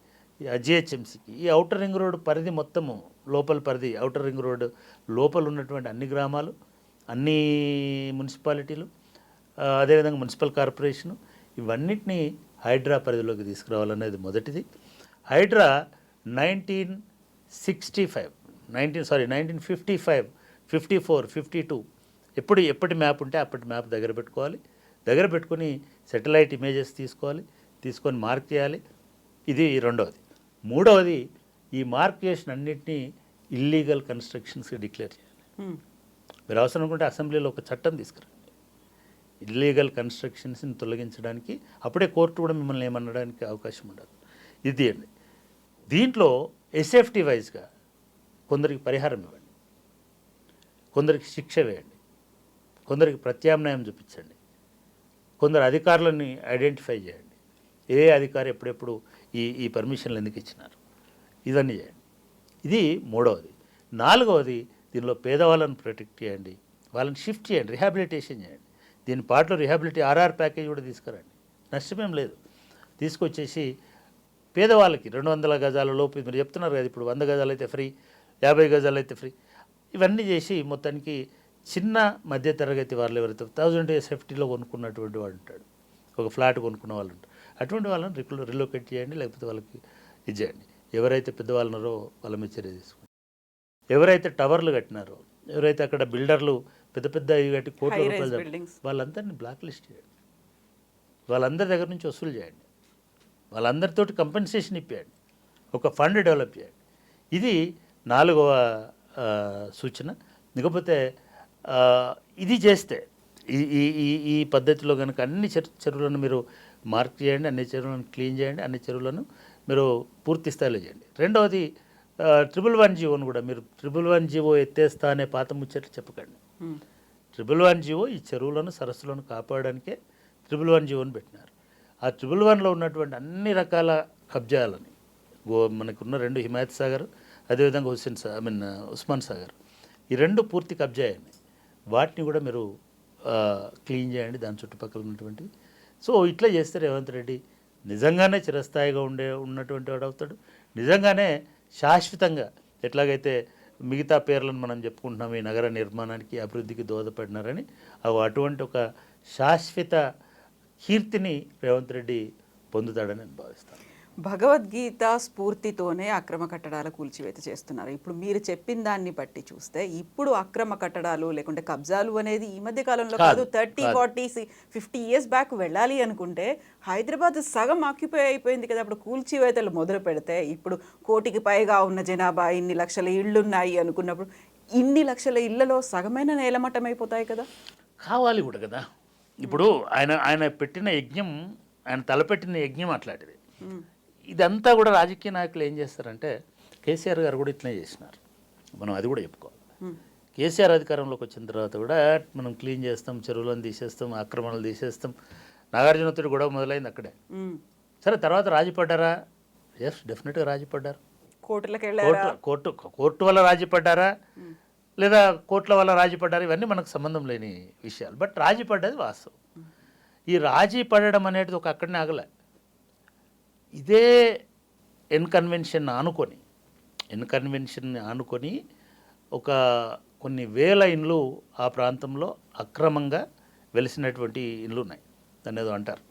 జిహెచ్ఎంసీకి. ఈ ఔటర్ రింగ్ రోడ్డు పరిధి మొత్తము లోపల పరిధి, ఔటర్ రింగ్ రోడ్డు లోపల ఉన్నటువంటి అన్ని గ్రామాలు, అన్ని మున్సిపాలిటీలు, అదేవిధంగా మున్సిపల్ కార్పొరేషను, ఇవన్నిటినీ హైడ్రా పరిధిలోకి తీసుకురావాలనేది మొదటిది. హైడ్రా 1955, 54, 52 ఎప్పటి మ్యాప్ ఉంటే అప్పటి మ్యాప్ దగ్గర పెట్టుకోవాలి. దగ్గర పెట్టుకొని సెటిలైట్ ఇమేజెస్ తీసుకొని మార్క్ చేయాలి. ఇది రెండవది. మూడవది, ఈ మార్క్ చేసిన అన్నింటినీ ఇల్లీగల్ కన్స్ట్రక్షన్స్గా డిక్లేర్ చేయాలి. మీరు అవసరం అనుకుంటే అసెంబ్లీలో ఒక చట్టం తీసుకురండి ఇల్లీగల్ కన్స్ట్రక్షన్స్ని తొలగించడానికి. అప్పుడే కోర్టు కూడా మిమ్మల్ని ఏమనడానికి అవకాశం ఉండదు. ఇది అండి. దీంట్లో ఎస్ఎఫ్టీ వైజ్గా కొందరికి పరిహారం ఇవ్వండి, కొందరికి శిక్ష వేయండి, కొందరికి ప్రత్యామ్నాయం చూపించండి, కొందరు అధికారులని ఐడెంటిఫై చేయండి. ఏ అధికారి ఎప్పుడెప్పుడు ఈ పర్మిషన్లు ఎందుకు ఇచ్చినారు, ఇవన్నీ చేయండి. ఇది మూడవది. నాలుగవది, దీనిలో పేదవాళ్ళని ప్రొటెక్ట్ చేయండి, వాళ్ళని షిఫ్ట్ చేయండి, రిహాబిలిటేషన్ చేయండి. దీని పాటలో రిహాబిలిటీ ఆర్ఆర్ ప్యాకేజ్ కూడా తీసుకురండి, నష్టమేం లేదు. తీసుకొచ్చేసి పేదవాళ్ళకి 200 గజాల లోపు మీరు చెప్తున్నారు కదా, ఇప్పుడు 100 గజాలు అయితే ఫ్రీ, 50 గజాలు అయితే ఫ్రీ, ఇవన్నీ చేసి మొత్తానికి చిన్న మధ్యతరగతి వాళ్ళు ఎవరైతే 1000 సేఫ్టీలో కొనుక్కున్నటువంటి వాడు ఉంటాడు, ఒక ఫ్లాట్ కొనుక్కున్న వాళ్ళు ఉంటారు, అటువంటి వాళ్ళని రిలోకేట్ చేయండి, లేకపోతే వాళ్ళకి ఇది చేయండి. ఎవరైతే పెద్దవాళ్ళు ఉన్నారో వాళ్ళ మీద చర్య తీసుకోండి. ఎవరైతే టవర్లు కట్టినారో, ఎవరైతే అక్కడ బిల్డర్లు పెద్ద ఇవి కట్టి కోట్ల రూపాయలు, వాళ్ళందరినీ బ్లాక్ లిస్ట్ చేయండి, వాళ్ళందరి దగ్గర నుంచి వసూలు చేయండి, వాళ్ళందరితోటి కంపెన్సేషన్ ఇప్పియండి, ఒక ఫండ్ డెవలప్ చేయండి. ఇది నాలుగవ సూచన. ఇకపోతే ఇది చేస్తే ఈ పద్ధతిలో కనుక అన్ని చెరువులను మీరు మార్క్ చేయండి, అన్ని చెరువులను క్లీన్ చేయండి, అన్ని చెరువులను మీరు పూర్తి స్థాయిలో చేయండి. రెండవది, 111 జీవోను కూడా మీరు 111 జీవో ఎత్తేస్తా అనే పాత ముచ్చట్లు చెప్పకండి. 111 జీవో ఈ చెరువులను, సరస్సులను కాపాడడానికే 111 జీవోని పెట్టినారు. ఆ 111లో ఉన్నటువంటి అన్ని రకాల కబ్జాలని, మనకున్న 2 హిమాయత్ సాగర్, అదేవిధంగా ఉస్మాన్ సాగర్, ఈ 2 పూర్తి కబ్జా అయ్యాయి. వాటిని కూడా మీరు క్లీన్ చేయండి, దాని చుట్టుపక్కల ఉన్నటువంటి. సో ఇట్లా చేస్తే రేవంత్ రెడ్డి నిజంగానే చిరస్థాయిగా ఉన్నటువంటి వాడు అవుతాడు. నిజంగానే శాశ్వతంగా ఎట్లాగైతే మిగతా పేర్లను మనం చెప్పుకుంటున్నాం ఈ నగర నిర్మాణానికి, అభివృద్ధికి దోహదపడినారని, అటువంటి ఒక శాశ్వత కీర్తిని రేవంత్ రెడ్డి పొందుతాడని నేను భావిస్తాను. భగవద్గీత స్ఫూర్తితోనే అక్రమ కట్టడాల కూల్చివేత చేస్తున్నారు. ఇప్పుడు మీరు చెప్పిన దాన్ని బట్టి చూస్తే ఇప్పుడు అక్రమ కట్టడాలు లేకుంటే కబ్జాలు అనేది ఈ మధ్య కాలంలో కాదు, 30, 40, 50 ఇయర్స్ బ్యాక్ వెళ్ళాలి అనుకుంటే హైదరాబాద్ సగం ఆక్యుపై అయిపోయింది కదా. అప్పుడు కూల్చివేతలు మొదలు పెడితే ఇప్పుడు 1 కోటికి పైగా ఉన్న జనాభా, ఇన్ని లక్షల ఇళ్ళున్నాయి అనుకున్నప్పుడు ఇన్ని లక్షల ఇళ్లలో సగమైన నేలమట్టం అయిపోతాయి కదా. కావాలి కూడా కదా. ఇప్పుడు ఆయన పెట్టిన యజ్ఞం, ఆయన తలపెట్టిన యజ్ఞం అట్లాంటిది. ఇదంతా కూడా రాజకీయ నాయకులు ఏం చేస్తారంటే, కేసీఆర్ గారు కూడా ఇట్లనే చేసినారు, మనం అది కూడా చెప్పుకోవాలి. కేసీఆర్ అధికారంలోకి వచ్చిన తర్వాత కూడా మనం క్లీన్ చేస్తాం, చెరువులను తీసేస్తాం, ఆక్రమణలు తీసేస్తాం, నాగార్జునతోటి గొడవ మొదలైంది అక్కడే. సరే, తర్వాత రాజీ పడ్డారా? ఎస్, డెఫినెట్గా రాజీ పడ్డారు. కోర్టు వల్ల రాజీ పడ్డారా లేదా కోర్టుల వల్ల రాజీ పడ్డారు, ఇవన్నీ మనకు సంబంధం లేని విషయాలు. బట్ రాజీ పడ్డది వాస్తవం. ఈ రాజీ పడడం అనేది ఒక అక్కడనే ఆగలే. ఇదే ఎన్ కన్వెన్షన్ ఆనుకొని ఒక కొన్ని వేల ఇండ్లు ఆ ప్రాంతంలో అక్రమంగా వెలిసినటువంటి ఇండ్లు ఉన్నాయి, దాన్ని ఏదో అంటారు.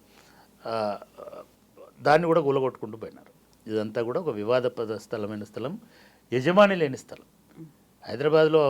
దాన్ని కూడా కూలగొట్టుకుంటూ పోయినారు. ఇదంతా కూడా ఒక వివాదాస్పద స్థలం, యజమాని లేని స్థలం. హైదరాబాద్లో